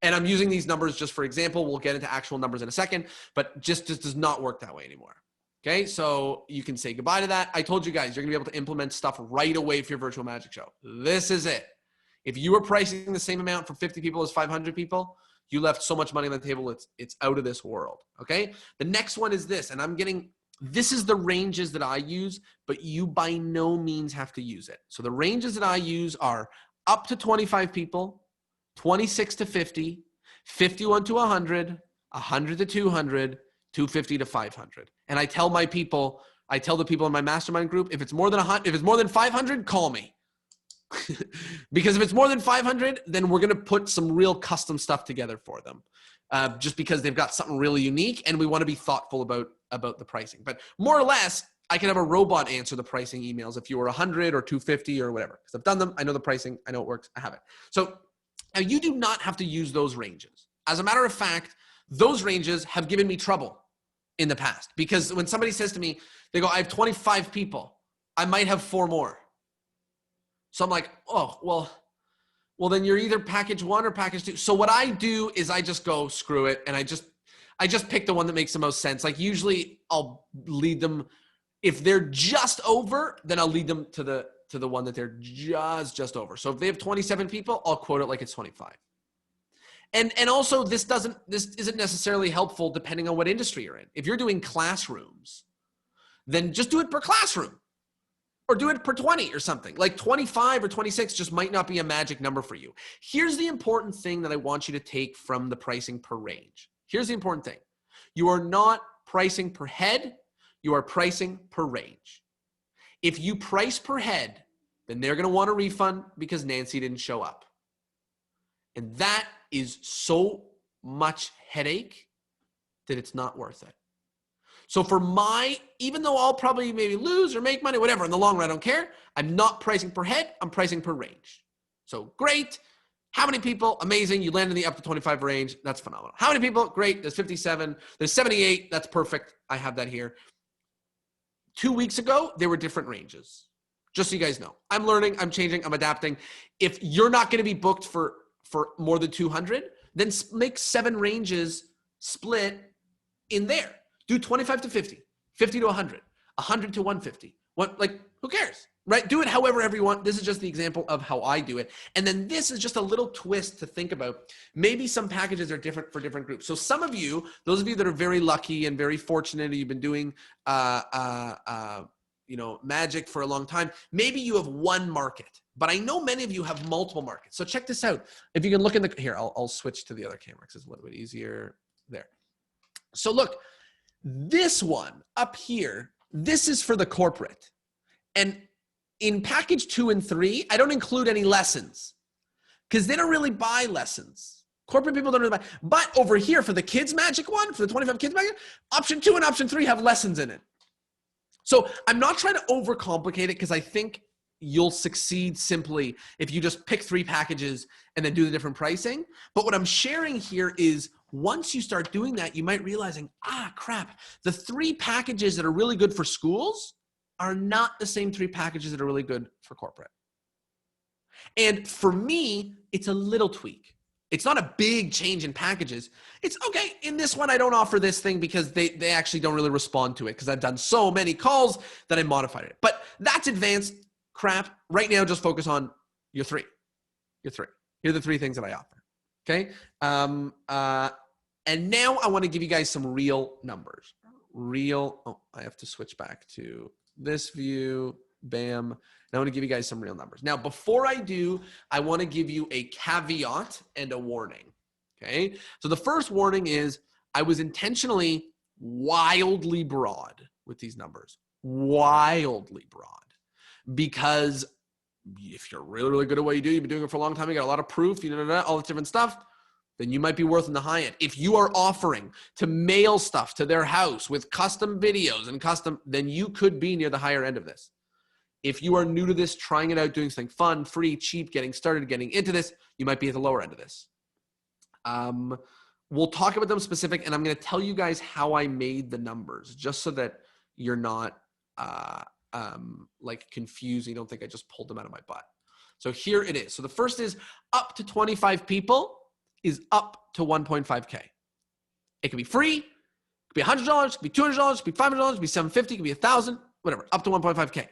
And I'm using these numbers just for example. We'll get into actual numbers in a second, but just does not work that way anymore. Okay, so you can say goodbye to that. I told you guys, you're gonna be able to implement stuff right away for your virtual magic show. This is it. If you were pricing the same amount for 50 people as 500 people, you left so much money on the table, it's out of this world, okay? The next one is this, and this is the ranges that I use, but you by no means have to use it. So the ranges that I use are up to 25 people, 26 to 50, 51 to 100, 100 to 200, 250 to 500. And I tell the people in my mastermind group, if it's more than 500, call me. Because if it's more than 500, then we're going to put some real custom stuff together for them. Just because they've got something really unique and we want to be thoughtful about the pricing. But more or less, I can have a robot answer the pricing emails if you were 100 or 250 or whatever. Because I've done them. I know the pricing. I know it works. I have it. So now you do not have to use those ranges. As a matter of fact, those ranges have given me trouble in the past, because when somebody says to me, they go, I have 25 people, I might have 4 more. So I'm like, oh, well then you're either package 1 or package 2. So what I do is I just go, screw it. And I just pick the one that makes the most sense. Like usually I'll lead them, if they're just over, then I'll lead them to the one that they're just over. So if they have 27 people, I'll quote it like it's 25. And also this isn't necessarily helpful depending on what industry you're in. If you're doing classrooms, then just do it per classroom or do it per 20 or something. Like 25 or 26 just might not be a magic number for you. Here's the important thing that I want you to take from the pricing per range. Here's the important thing. You are not pricing per head. You are pricing per range. If you price per head, then they're going to want a refund because Nancy didn't show up. And that is so much headache that it's not worth it. So even though I'll probably maybe lose or make money, whatever, in the long run, I don't care. I'm not pricing per head. I'm pricing per range. So great. How many people? Amazing. You land in the up to 25 range. That's phenomenal. How many people? Great. There's 57. There's 78. That's perfect. I have that here. 2 weeks ago, there were different ranges. Just so you guys know. I'm learning. I'm changing. I'm adapting. If you're not going to be booked for more than 200, then make 7 ranges split in there. Do 25 to 50, 50 to 100, 100 to 150. Who cares, right? Do it however you want. This is just the example of how I do it. And then this is just a little twist to think about. Maybe some packages are different for different groups. So some of you, those of you that are very lucky and very fortunate, you've been doing magic for a long time, maybe you have one market. But I know many of you have multiple markets. So check this out. If you can look here, I'll switch to the other camera because it's a little bit easier there. So look, this one up here, this is for the corporate. And in package 2 and 3, I don't include any lessons because they don't really buy lessons. Corporate people don't really buy. But over here for the kids magic one, for the 25 kids magic, option 2 and option 3 have lessons in it. So I'm not trying to overcomplicate it because I think you'll succeed simply if you just pick 3 packages and then do the different pricing. But what I'm sharing here is once you start doing that, you might realizing, crap, the 3 packages that are really good for schools are not the same 3 packages that are really good for corporate. And for me, it's a little tweak. It's not a big change in packages. It's okay. In this one, I don't offer this thing because they actually don't really respond to it because I've done so many calls that I modified it. But that's advanced crap. Right now, just focus on your 3. Here are the 3 things that I offer. Okay. And now I want to give you guys some real numbers. I have to switch back to this view. Bam. And I want to give you guys some real numbers. Now, before I do, I want to give you a caveat and a warning. Okay. So the first warning is I was intentionally wildly broad with these numbers, wildly broad, because if you're really, really good at what you do, you've been doing it for a long time, you got a lot of proof, all this different stuff, then you might be worth in the high end. If you are offering to mail stuff to their house with custom videos and custom, then you could be near the higher end of this. If you are new to this, trying it out, doing something fun, free, cheap, getting started, getting into this, you might be at the lower end of this. We'll talk about them specific, and I'm going to tell you guys how I made the numbers, just so that you're not like confused. You don't think I just pulled them out of my butt. So here it is. So the first is up to 25 people is up to 1.5K. It could be free, it could be $100, it could be $200, it could be $500, it could be $750, it could be $1,000, whatever, up to 1.5K.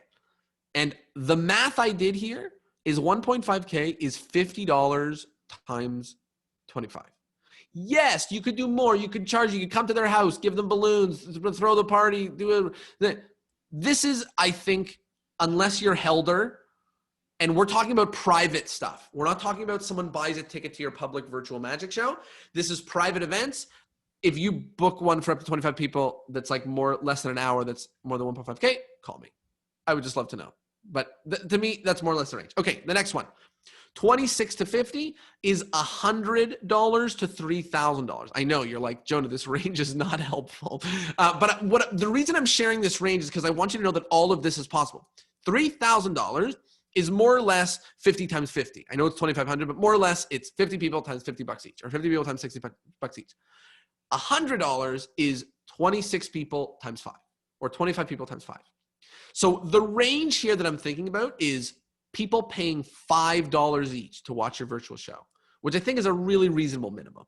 And the math I did here is 1.5K is $50 times 25. Yes, you could do more. You could charge, you could come to their house, give them balloons, throw the party, do it. This is, I think, unless you're Helder, and we're talking about private stuff. We're not talking about someone buys a ticket to your public virtual magic show. This is private events. If you book one for up to 25 people that's like less than an hour, that's more than 1.5K, call me. I would just love to know. But to me, that's more or less the range. Okay, the next one. 26 to 50 is $100 to $3,000. I know you're like, Jonah, this range is not helpful. But the reason I'm sharing this range is because I want you to know that all of this is possible. $3,000 is more or less 50 times 50. I know it's 2,500, but more or less it's 50 people times $50 each, or 50 people times $60 each. $100 is 26 people times 5, or 25 people times 5. So the range here that I'm thinking about is people paying $5 each to watch your virtual show, which I think is a really reasonable minimum.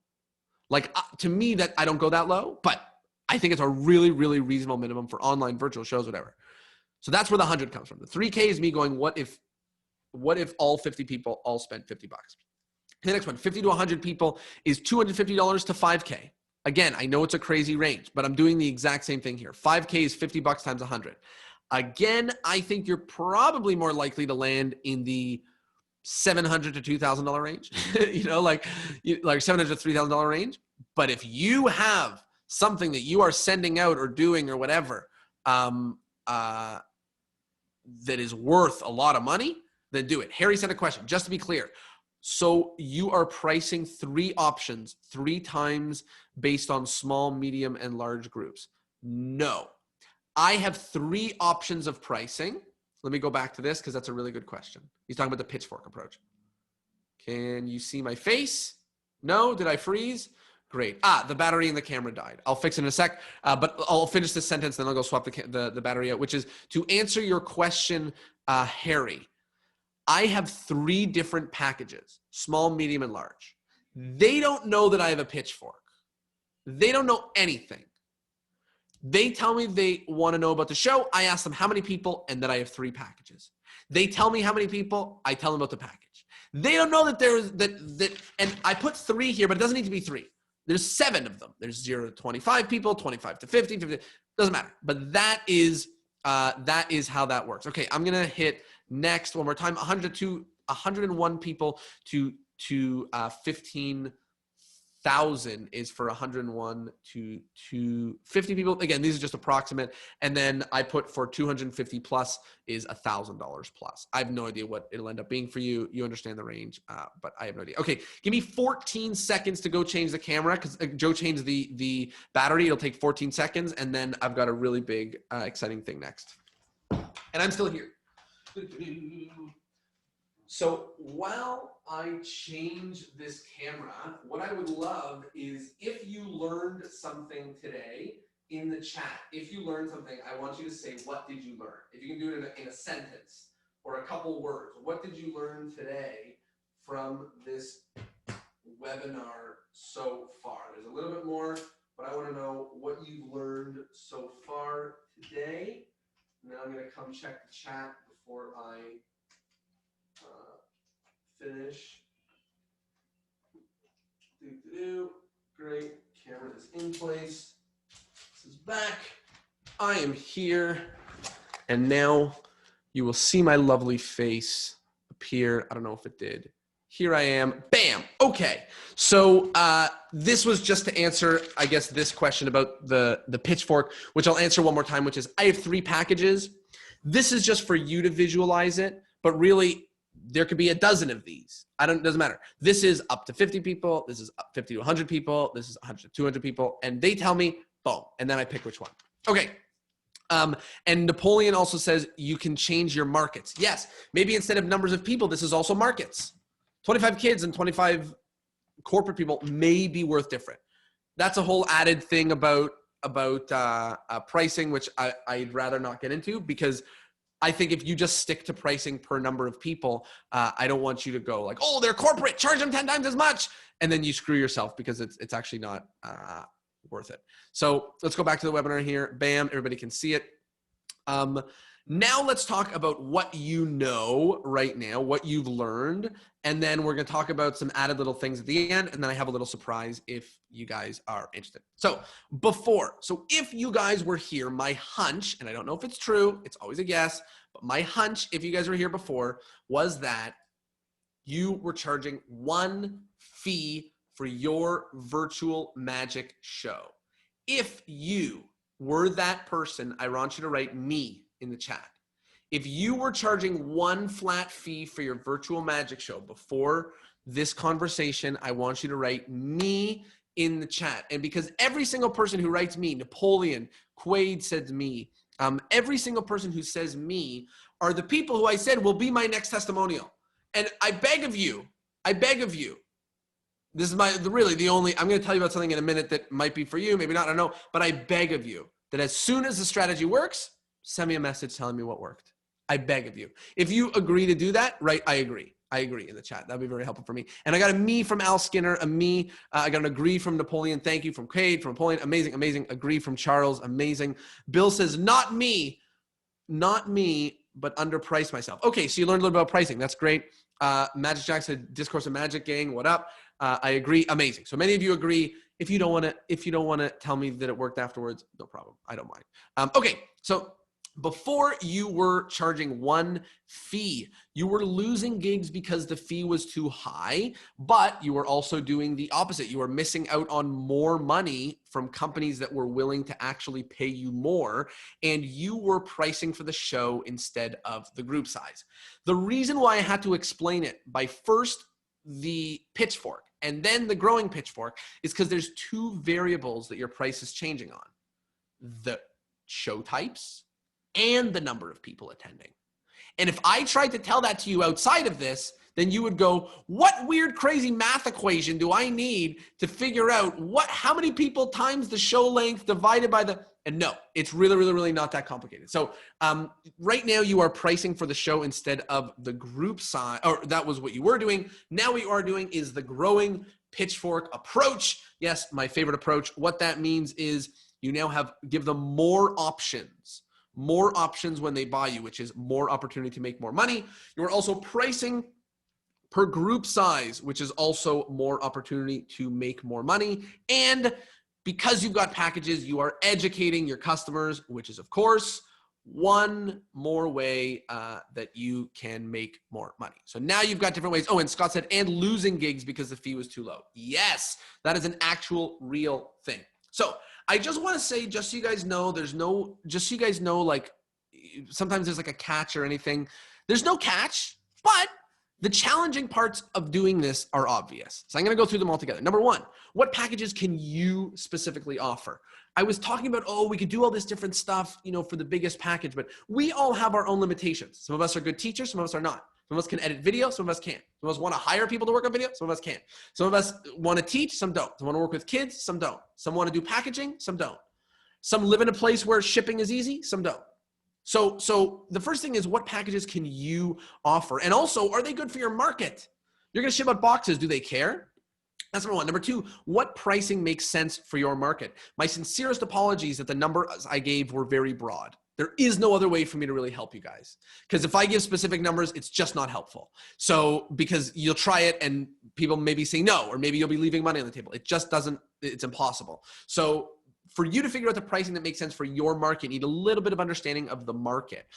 Like to me, that I don't go that low, but I think it's a really, really reasonable minimum for online virtual shows, whatever. So that's where the 100 comes from. The 3K is me going, what if all 50 people all spent $50? The next one, 50 to 100 people is $250 to 5K. Again, I know it's a crazy range, but I'm doing the exact same thing here. 5K is $50 times 100. Again, I think you're probably more likely to land in the $700 to $2,000 range, like $700 to $3,000 range. But if you have something that you are sending out or doing or whatever that is worth a lot of money, then do it. Harry sent a question, just to be clear. So you are pricing 3 options 3 times based on small, medium, and large groups? No. I have 3 options of pricing. Let me go back to this because that's a really good question. He's talking about the pitchfork approach. Can you see my face? No? Did I freeze? Great. The battery in the camera died. I'll fix it in a sec, but I'll finish this sentence, then I'll go swap the battery out, which is to answer your question, Harry. I have 3 different packages, small, medium, and large. They don't know that I have a pitchfork. They don't know anything. They tell me they want to know about the show. I ask them how many people, and that I have 3 packages. They tell me how many people. I tell them about the package. They don't know that there's that, and I put 3 here, but it doesn't need to be 3. There's 7 of them. There's 0 to 25 people, 25 to 50, 50. Doesn't matter. But that is how that works. Okay, I'm gonna hit next one more time. 101 people to 15,000 is for 101 to 50 people. Again, these are just approximate. And then I put for 250 plus is $1,000 plus. I have no idea what it'll end up being for you. You understand the range, but I have no idea. Okay, give me 14 seconds to go change the camera because Joe changed the battery. It'll take 14 seconds. And then I've got a really big, exciting thing next. And I'm still here. So while I change this camera, what I would love is if you learned something today in the chat. If you learned something, I want you to say, what did you learn? If you can do it in a sentence or a couple words. What did you learn today from this webinar so far? There's a little bit more, but I want to know what you've learned so far today. And then I'm going to come check the chat before I finish. Great. Camera is in place. This is back. I am here. And now you will see my lovely face appear. I don't know if it did Here I am. Bam. Okay. So this was just to answer, I guess, this question about the pitchfork, which I'll answer one more time, which is I have 3 packages. This is just for you to visualize it, but really there could be a dozen of these. Doesn't matter. This is up to 50 people. This is up 50 to 100 people. This is 100 to 200 people. And they tell me, boom. And then I pick which one. Okay. And Napoleon also says you can change your markets. Yes. Maybe instead of numbers of people, this is also markets. 25 kids and 25 corporate people may be worth different. That's a whole added thing about pricing, which I'd rather not get into, because I think if you just stick to pricing per number of people, I don't want you to go like, oh, they're corporate, charge them 10 times as much. And then you screw yourself because it's actually not worth it. So let's go back to the webinar here. Bam, everybody can see it. Now let's talk about what you know right now, what you've learned, and then we're going to talk about some added little things at the end, and then I have a little surprise if you guys are interested. So if you guys were here, my hunch, and I don't know if it's true, it's always a guess, but my hunch, if you guys were here before, was that you were charging 1 fee for your virtual magic show. If you were that person, I want you to write me in the chat. If you were charging 1 flat fee for your virtual magic show before this conversation, I want you to write me in the chat. And because every single person who writes me, Napoleon, Quaid said me, every single person who says me are the people who I said will be my next testimonial. And I beg of you, this is really the only, I'm going to tell you about something in a minute that might be for you, maybe not, I don't know, but I beg of you that as soon as the strategy works, send me a message telling me what worked. I beg of you. If you agree to do that, right, I agree in the chat. That'd be very helpful for me. And I got a me from Al Skinner, I got an agree from Napoleon. Thank you from Cade, from Napoleon. Amazing, amazing. Agree from Charles. Amazing. Bill says, not me, but underprice myself. Okay, so you learned a little bit about pricing. That's great. Magic Jack said, Discourse of Magic gang, what up? I agree. Amazing. So many of you agree. If you don't want to tell me that it worked afterwards, no problem. I don't mind. Okay, so before you were charging 1 fee, you were losing gigs because the fee was too high, but you were also doing the opposite. You were missing out on more money from companies that were willing to actually pay you more, and you were pricing for the show instead of the group size. The reason why I had to explain it by first the pitchfork and then the growing pitchfork is because there's 2 variables that your price is changing on: the show types and the number of people attending. And if I tried to tell that to you outside of this, then you would go, what weird, crazy math equation do I need to figure out how many people times the show length divided by and no, it's really, really, really not that complicated. So right now you are pricing for the show instead of the group size, or that was what you were doing. Now what you are doing is the growing pitchfork approach. Yes, my favorite approach. What that means is you now give them more options when they buy you, which is more opportunity to make more money. You're also pricing per group size, which is also more opportunity to make more money. And because you've got packages, you are educating your customers, which is, of course, one more way that you can make more money. So now you've got different ways. Oh, and Scott said, and losing gigs because the fee was too low. Yes, that is an actual real thing. So I just want to say, just so you guys know, like sometimes there's like a catch or anything. There's no catch, but the challenging parts of doing this are obvious. So I'm going to go through them all together. Number 1, what packages can you specifically offer? I was talking about, we could do all this different stuff, for the biggest package, but we all have our own limitations. Some of us are good teachers. Some of us are not. Some of us can edit video. Some of us can't. Some of us want to hire people to work on video. Some of us can't. Some of us want to teach. Some don't. Some want to work with kids. Some don't. Some want to do packaging. Some don't. Some live in a place where shipping is easy. Some don't. So the first thing is, what packages can you offer? And also, are they good for your market? You're going to ship out boxes. Do they care? That's number 1. Number 2, what pricing makes sense for your market? My sincerest apologies that the numbers I gave were very broad. There is no other way for me to really help you guys. Because if I give specific numbers, it's just not helpful. So because you'll try it and people may be saying no, or maybe you'll be leaving money on the table. It just doesn't, it's impossible. So for you to figure out the pricing that makes sense for your market, you need a little bit of understanding of the market.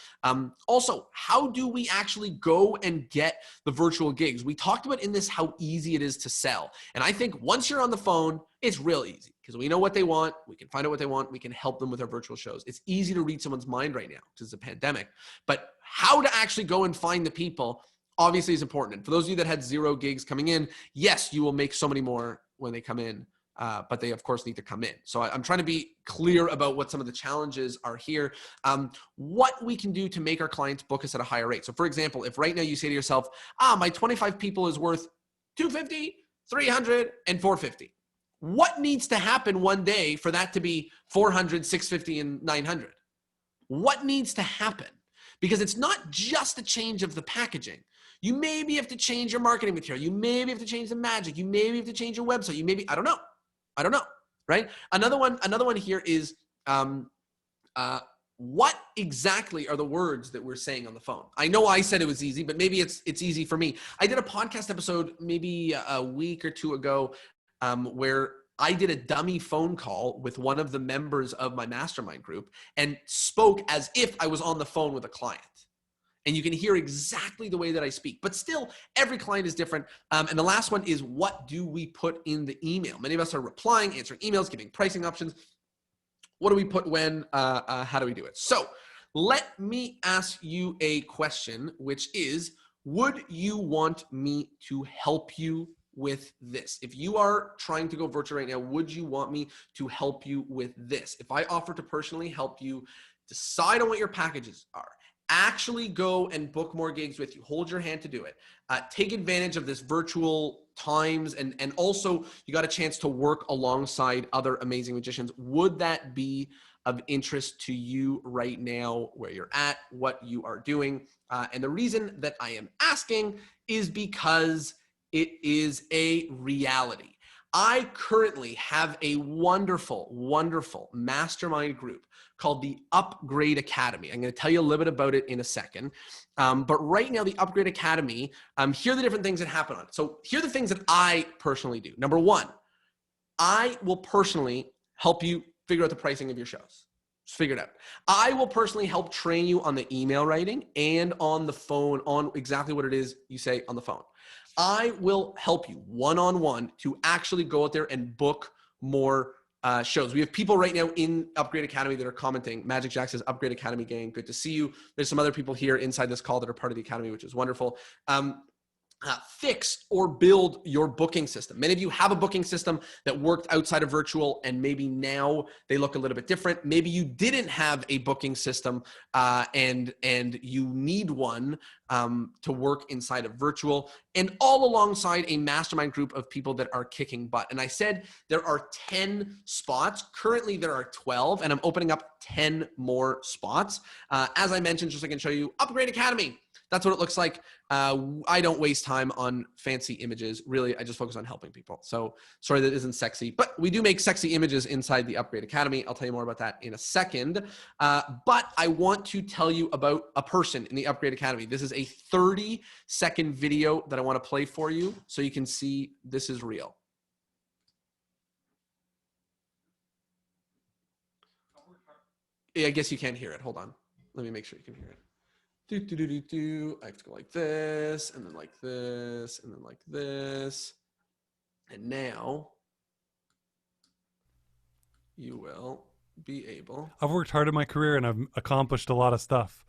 Also, how do we actually go and get the virtual gigs? We talked about in this how easy it is to sell. And I think once you're on the phone, it's real easy because we know what they want. We can find out what they want. We can help them with our virtual shows. It's easy to read someone's mind right now because it's a pandemic. But how to actually go and find the people obviously is important. And for those of you that had 0 gigs coming in, yes, you will make so many more when they come in. But they, of course, need to come in. So I'm trying to be clear about what some of the challenges are here. What we can do to make our clients book us at a higher rate. So, for example, if right now you say to yourself, my 25 people is worth $250, $300, and $450. What needs to happen one day for that to be $400, $650, and $900? What needs to happen? Because it's not just a change of the packaging. You maybe have to change your marketing material. You maybe have to change the magic. You maybe have to change your website. You maybe, I don't know, right? Another one here is what exactly are the words that we're saying on the phone? I know I said it was easy, but maybe it's easy for me. I did a podcast episode maybe a week or two ago where I did a dummy phone call with one of the members of my mastermind group and spoke as if I was on the phone with a client. And you can hear exactly the way that I speak, but still every client is different. And the last one is, what do we put in the email? Many of us are replying, answering emails, giving pricing options. What do we put when, how do we do it? So let me ask you a question, which is, would you want me to help you with this? If you are trying to go virtual right now, would you want me to help you with this? If I offer to personally help you decide on what your packages are, actually go and book more gigs with you, hold your hand to do it, take advantage of this virtual times, and also you got a chance to work alongside other amazing magicians, would that be of interest to you right now, where you're at, what you are doing? And the reason that I am asking is because it is a reality. I currently have a wonderful, wonderful mastermind group called the Upgrade Academy. I'm going to tell you a little bit about it in a second. But right now, the Upgrade Academy, here are the different things that happen on it. So here are the things that I personally do. Number one, I will personally help you figure out the pricing of your shows. Just figure it out. I will personally help train you on the email writing and on the phone on exactly what it is you say on the phone. I will help you one-on-one to actually go out there and book more shows. We have people right now in Upgrade Academy that are commenting. Magic Jack says, Upgrade Academy gang, good to see you. There's some other people here inside this call that are part of the Academy, which is wonderful. Fix or build your booking system. Many of you have a booking system that worked outside of virtual, and maybe now they look a little bit different. Maybe you didn't have a booking system and you need one to work inside of virtual, and all alongside a mastermind group of people that are kicking butt. And I said there are 10 spots. Currently there are 12, and I'm opening up 10 more spots. As I mentioned, just so I can show you, Upgrade Academy. That's what it looks like. I don't waste time on fancy images. Really, I just focus on helping people. So sorry that isn't sexy, but we do make sexy images inside the Upgrade Academy. I'll tell you more about that in a second. But I want to tell you about a person in the Upgrade Academy. This is a 30-second video that I want to play for you so you can see this is real. I guess you can't hear it. Hold on. Let me make sure you can hear it. I have to go like this, and then like this, and then like this. And now you will be able. I've worked hard in my career and I've accomplished a lot of stuff.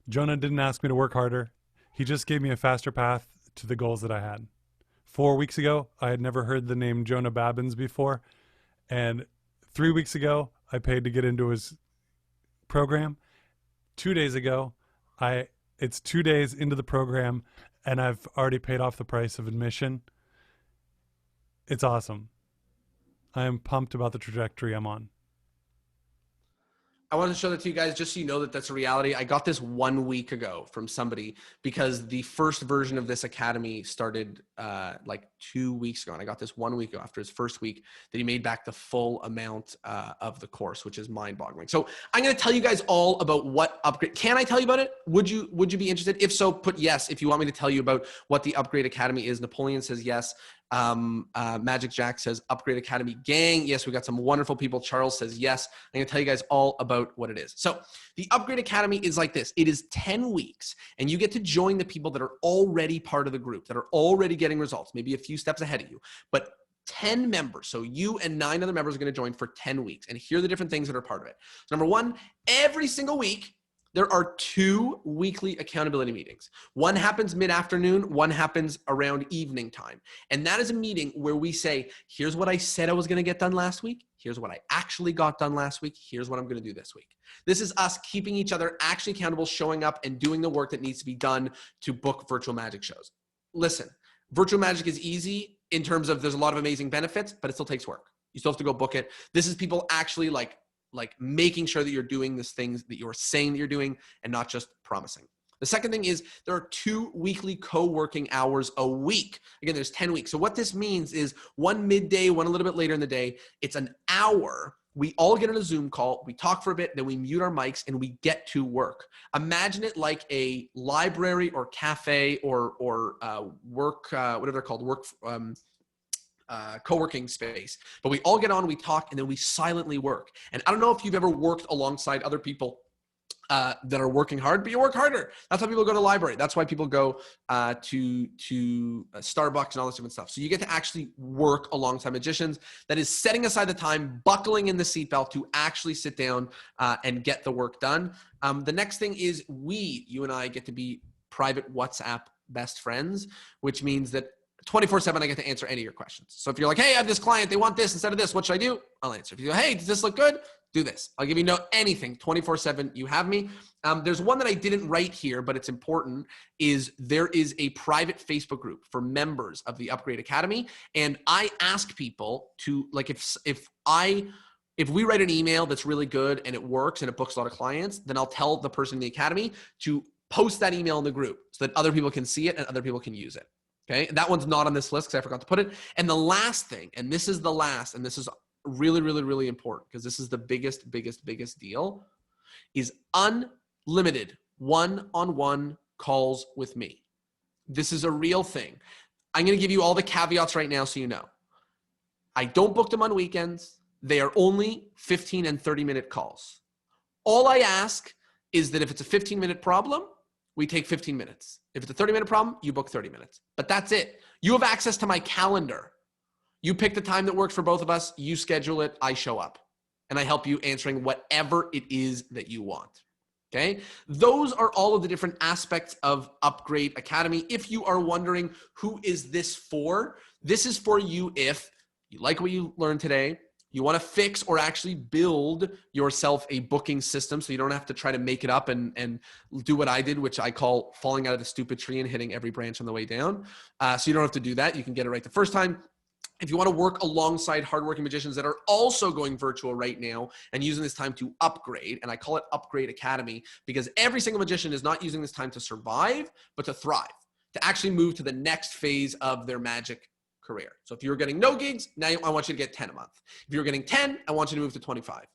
Jonah didn't ask me to work harder. He just gave me a faster path to the goals that I had. 4 weeks ago, I had never heard the name Jonah Babbins before. And 3 weeks ago, I paid to get into his program. 2 days ago, it's 2 days into the program and I've already paid off the price of admission. It's awesome. I am pumped about the trajectory I'm on. I wanted to show that to you guys just so you know that that's a reality. I got this 1 week ago from somebody because the first version of this academy started like 2 weeks ago. And I got this 1 week ago after his first week that he made back the full amount of the course, which is mind-boggling. So I'm going to tell you guys all about what Upgrade. Can I tell you about it? Would you be interested? If so, put yes if you want me to tell you about what the Upgrade Academy is. Napoleon says yes. Magic Jack says Upgrade Academy gang. Yes, we got some wonderful people. Charles says yes. I'm going to tell you guys all about what it is. So the Upgrade Academy is like this. It is 10 weeks, and you get to join the people that are already part of the group, that are already getting results, maybe a few steps ahead of you. But 10 members, so you and 9 other members are going to join for 10 weeks. And here are the different things that are part of it. So number one, every single week, there are 2 weekly accountability meetings. One happens mid-afternoon, one happens around evening time. And that is a meeting where we say, here's what I said I was going to get done last week. Here's what I actually got done last week. Here's what I'm going to do this week. This is us keeping each other actually accountable, showing up and doing the work that needs to be done to book virtual magic shows. Listen, virtual magic is easy in terms of there's a lot of amazing benefits, but it still takes work. You still have to go book it. This is people actually like making sure that you're doing these things that you're saying that you're doing and not just promising. The second thing is there are 2 weekly co-working hours a week. Again, there's 10 weeks. So what this means is one midday, one a little bit later in the day. It's an hour. We all get on a Zoom call. We talk for a bit, then we mute our mics and we get to work. Imagine it like a library or cafe or work, whatever they're called, co-working space. But we all get on, we talk, and then we silently work. And I don't know if you've ever worked alongside other people that are working hard, but you work harder. That's why people go to the library. That's why people go to Starbucks and all this different stuff. So you get to actually work alongside magicians. That is setting aside the time, buckling in the seatbelt to actually sit down and get the work done. The next thing is you and I get to be private WhatsApp best friends, which means that 24/7, I get to answer any of your questions. So if you're like, hey, I have this client, they want this instead of this, what should I do? I'll answer. If you go, hey, does this look good? Do this. I'll give you anything. 24/7, you have me. There's one that I didn't write here, but it's important, is there is a private Facebook group for members of the Upgrade Academy. And I ask people to, like, if we write an email that's really good and it works and it books a lot of clients, then I'll tell the person in the Academy to post that email in the group so that other people can see it and other people can use it. Okay, that one's not on this list because I forgot to put it. And the last thing, and this is the last, and this is really, really, really important because this is the biggest deal, is unlimited one-on-one calls with me. This is a real thing. I'm going to give you all the caveats right now so you know. I don't book them on weekends. They are only 15 and 30-minute calls. All I ask is that if it's a 15-minute problem, we take 15 minutes. If it's a 30-minute problem, you book 30 minutes. But that's it. You have access to my calendar. You pick the time that works for both of us. You schedule it. I show up. And I help you answering whatever it is that you want. Okay? Those are all of the different aspects of Upgrade Academy. If you are wondering, who is this for? This is for you if you like what you learned today. You want to fix or actually build yourself a booking system so you don't have to try to make it up and do what I did, which I call falling out of the stupid tree and hitting every branch on the way down. So you don't have to do that. You can get it right the first time. If you want to work alongside hardworking magicians that are also going virtual right now and using this time to upgrade, and I call it Upgrade Academy because every single magician is not using this time to survive, but to thrive, to actually move to the next phase of their magic career. So if you're getting no gigs, now I want you to get 10 a month. If you're getting 10, I want you to move to 25.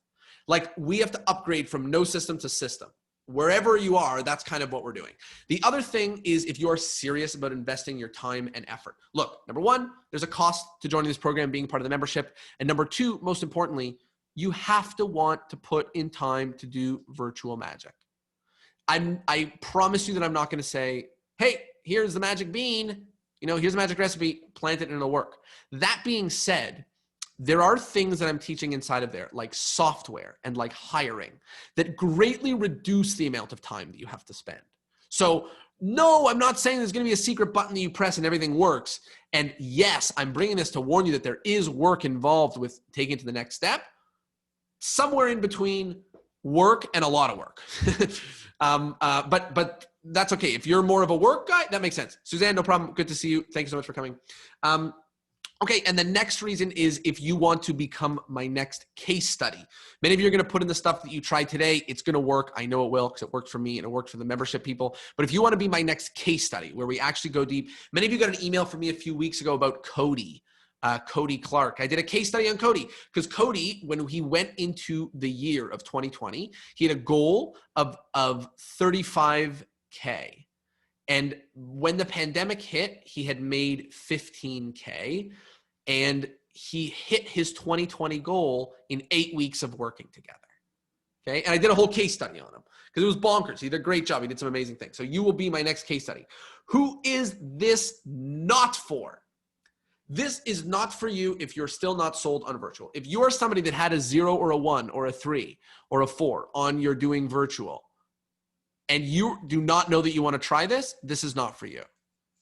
Like, we have to upgrade from no system to system. Wherever you are, that's kind of what we're doing. The other thing is if you are serious about investing your time and effort. Look, number one, there's a cost to joining this program, being part of the membership. And number two, most importantly, you have to want to put in time to do virtual magic. I promise you that I'm not going to say, hey, here's the magic bean. Here's a magic recipe, plant it and it'll work. That being said, there are things that I'm teaching inside of there, like software and like hiring, that greatly reduce the amount of time that you have to spend. So no, I'm not saying there's going to be a secret button that you press and everything works. And yes, I'm bringing this to warn you that there is work involved with taking it to the next step. Somewhere in between work and a lot of work. But that's okay. If you're more of a work guy, that makes sense. Suzanne, no problem. Good to see you. Thank you so much for coming. Okay, and the next reason is if you want to become my next case study. Many of you are going to put in the stuff that you tried today. It's going to work. I know it will because it worked for me and it worked for the membership people. But if you want to be my next case study where we actually go deep, many of you got an email from me a few weeks ago about Cody. Cody Clark. I did a case study on Cody because Cody, when he went into the year of 2020, he had a goal of 35K. And when the pandemic hit, he had made 15K, and he hit his 2020 goal in 8 weeks of working together. Okay. And I did a whole case study on him because it was bonkers. He did a great job. He did some amazing things. So you will be my next case study. Who is this not for? This is not for you if you're still not sold on virtual. If you are somebody that had a 0 or a 1 or a 3 or a 4 on your doing virtual, and you do not know that you want to try this, this is not for you.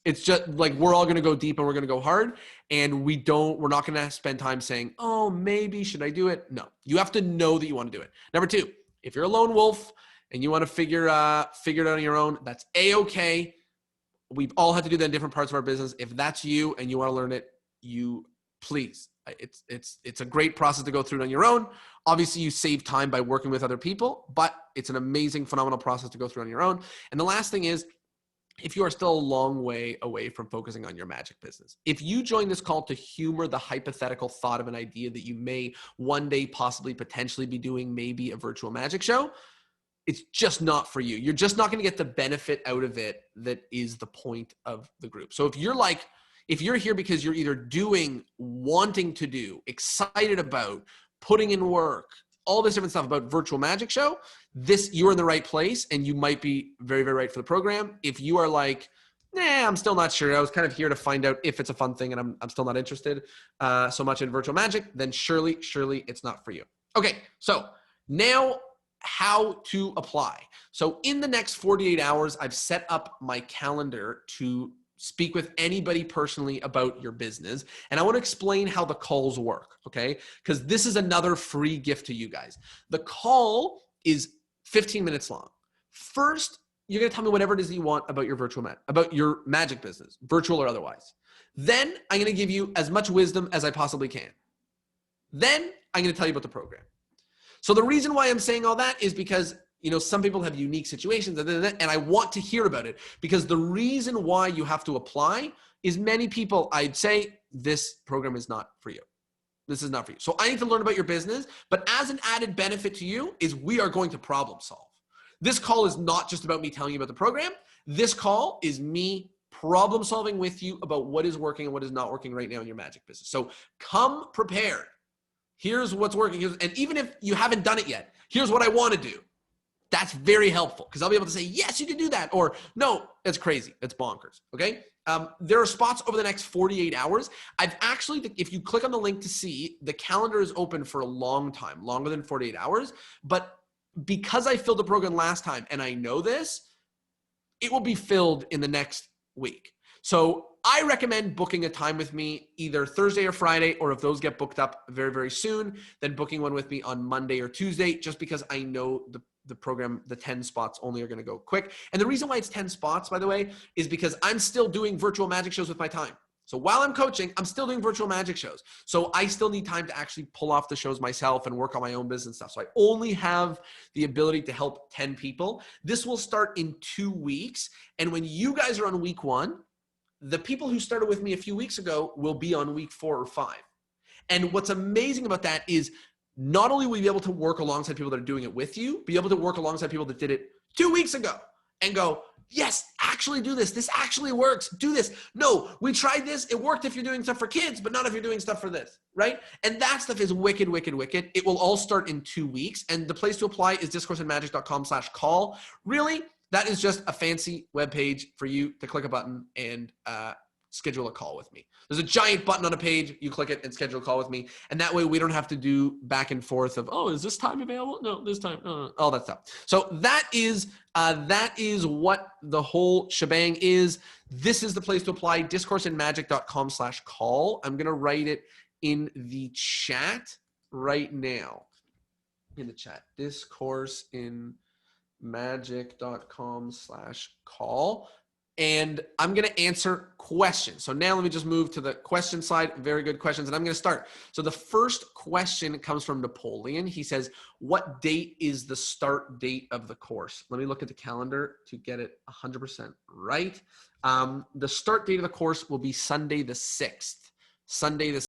It's just like, we're all going to go deep and we're going to go hard, and we're not going to spend time saying, oh, maybe should I do it? No, you have to know that you want to do it. Number 2, if you're a lone wolf and you want to figure it out on your own, that's A-okay. We've all had to do that in different parts of our business. If that's you and you want to learn it, you please, it's a great process to go through it on your own. Obviously you save time by working with other people, but it's an amazing, phenomenal process to go through on your own. And the last thing is, if you are still a long way away from focusing on your magic business, if you join this call to humor the hypothetical thought of an idea that you may one day possibly potentially be doing maybe a virtual magic show, it's just not for you. You're just not going to get the benefit out of it that is the point of the group. So if you're here because you're either doing, wanting to do, excited about, putting in work, all this different stuff about virtual magic show, you're in the right place, and you might be very, very right for the program. If you are like, I'm still not sure, I was kind of here to find out if it's a fun thing, and I'm still not interested so much in virtual magic, then surely it's not for you. Okay, so now how to apply. So in the next 48 hours, I've set up my calendar to speak with anybody personally about your business. And I want to explain how the calls work, okay? Because this is another free gift to you guys. The call is 15 minutes long. First, you're going to tell me whatever it is that you want about your about your magic business, virtual or otherwise. Then I'm going to give you as much wisdom as I possibly can. Then I'm going to tell you about the program. So the reason why I'm saying all that is because some people have unique situations, and I want to hear about it, because the reason why you have to apply is many people, I'd say, this program is not for you. This is not for you. So I need to learn about your business, but as an added benefit to you is we are going to problem solve. This call is not just about me telling you about the program. This call is me problem solving with you about what is working and what is not working right now in your magic business. So come prepared. Here's what's working. And even if you haven't done it yet, here's what I want to do. That's very helpful, because I'll be able to say, yes, you can do that. Or no, that's crazy. That's bonkers. Okay. There are spots over the next 48 hours. I've actually, if you click on the link to see, the calendar is open for a long time, longer than 48 hours. But because I filled the program last time and I know this, it will be filled in the next week. So I recommend booking a time with me either Thursday or Friday, or if those get booked up very, very soon, then booking one with me on Monday or Tuesday, just because I know the program, the 10 spots only are going to go quick. And the reason why it's 10 spots, by the way, is because I'm still doing virtual magic shows with my time. So while I'm coaching, I'm still doing virtual magic shows. So I still need time to actually pull off the shows myself and work on my own business stuff. So I only have the ability to help 10 people. This will start in 2 weeks. And when you guys are on week 1, the people who started with me a few weeks ago will be on week 4 or 5. And what's amazing about that is not only will you be able to work alongside people that are doing it with you, be able to work alongside people that did it 2 weeks ago and go, yes, actually do this. This actually works. Do this. No, we tried this. It worked if you're doing stuff for kids, but not if you're doing stuff for this, right? And that stuff is wicked, wicked, wicked. It will all start in 2 weeks. And the place to apply is discourseandmagic.com/call. Really, that is just a fancy webpage for you to click a button and schedule a call with me. There's a giant button on a page. You click it and schedule a call with me. And that way we don't have to do back and forth of, oh, is this time available? No, this time, all that stuff. So that is what the whole shebang is. This is the place to apply, discourseandmagic.com/call. I'm going to write it in the chat right now. In the chat, discourseandmagic.com/call. And I'm going to answer questions. So now let me just move to the question side. Very good questions. And I'm going to start. So the first question comes from Napoleon. He says, what date is the start date of the course? Let me look at the calendar to get it 100% right. The start date of the course will be Sunday the 6th. Sunday the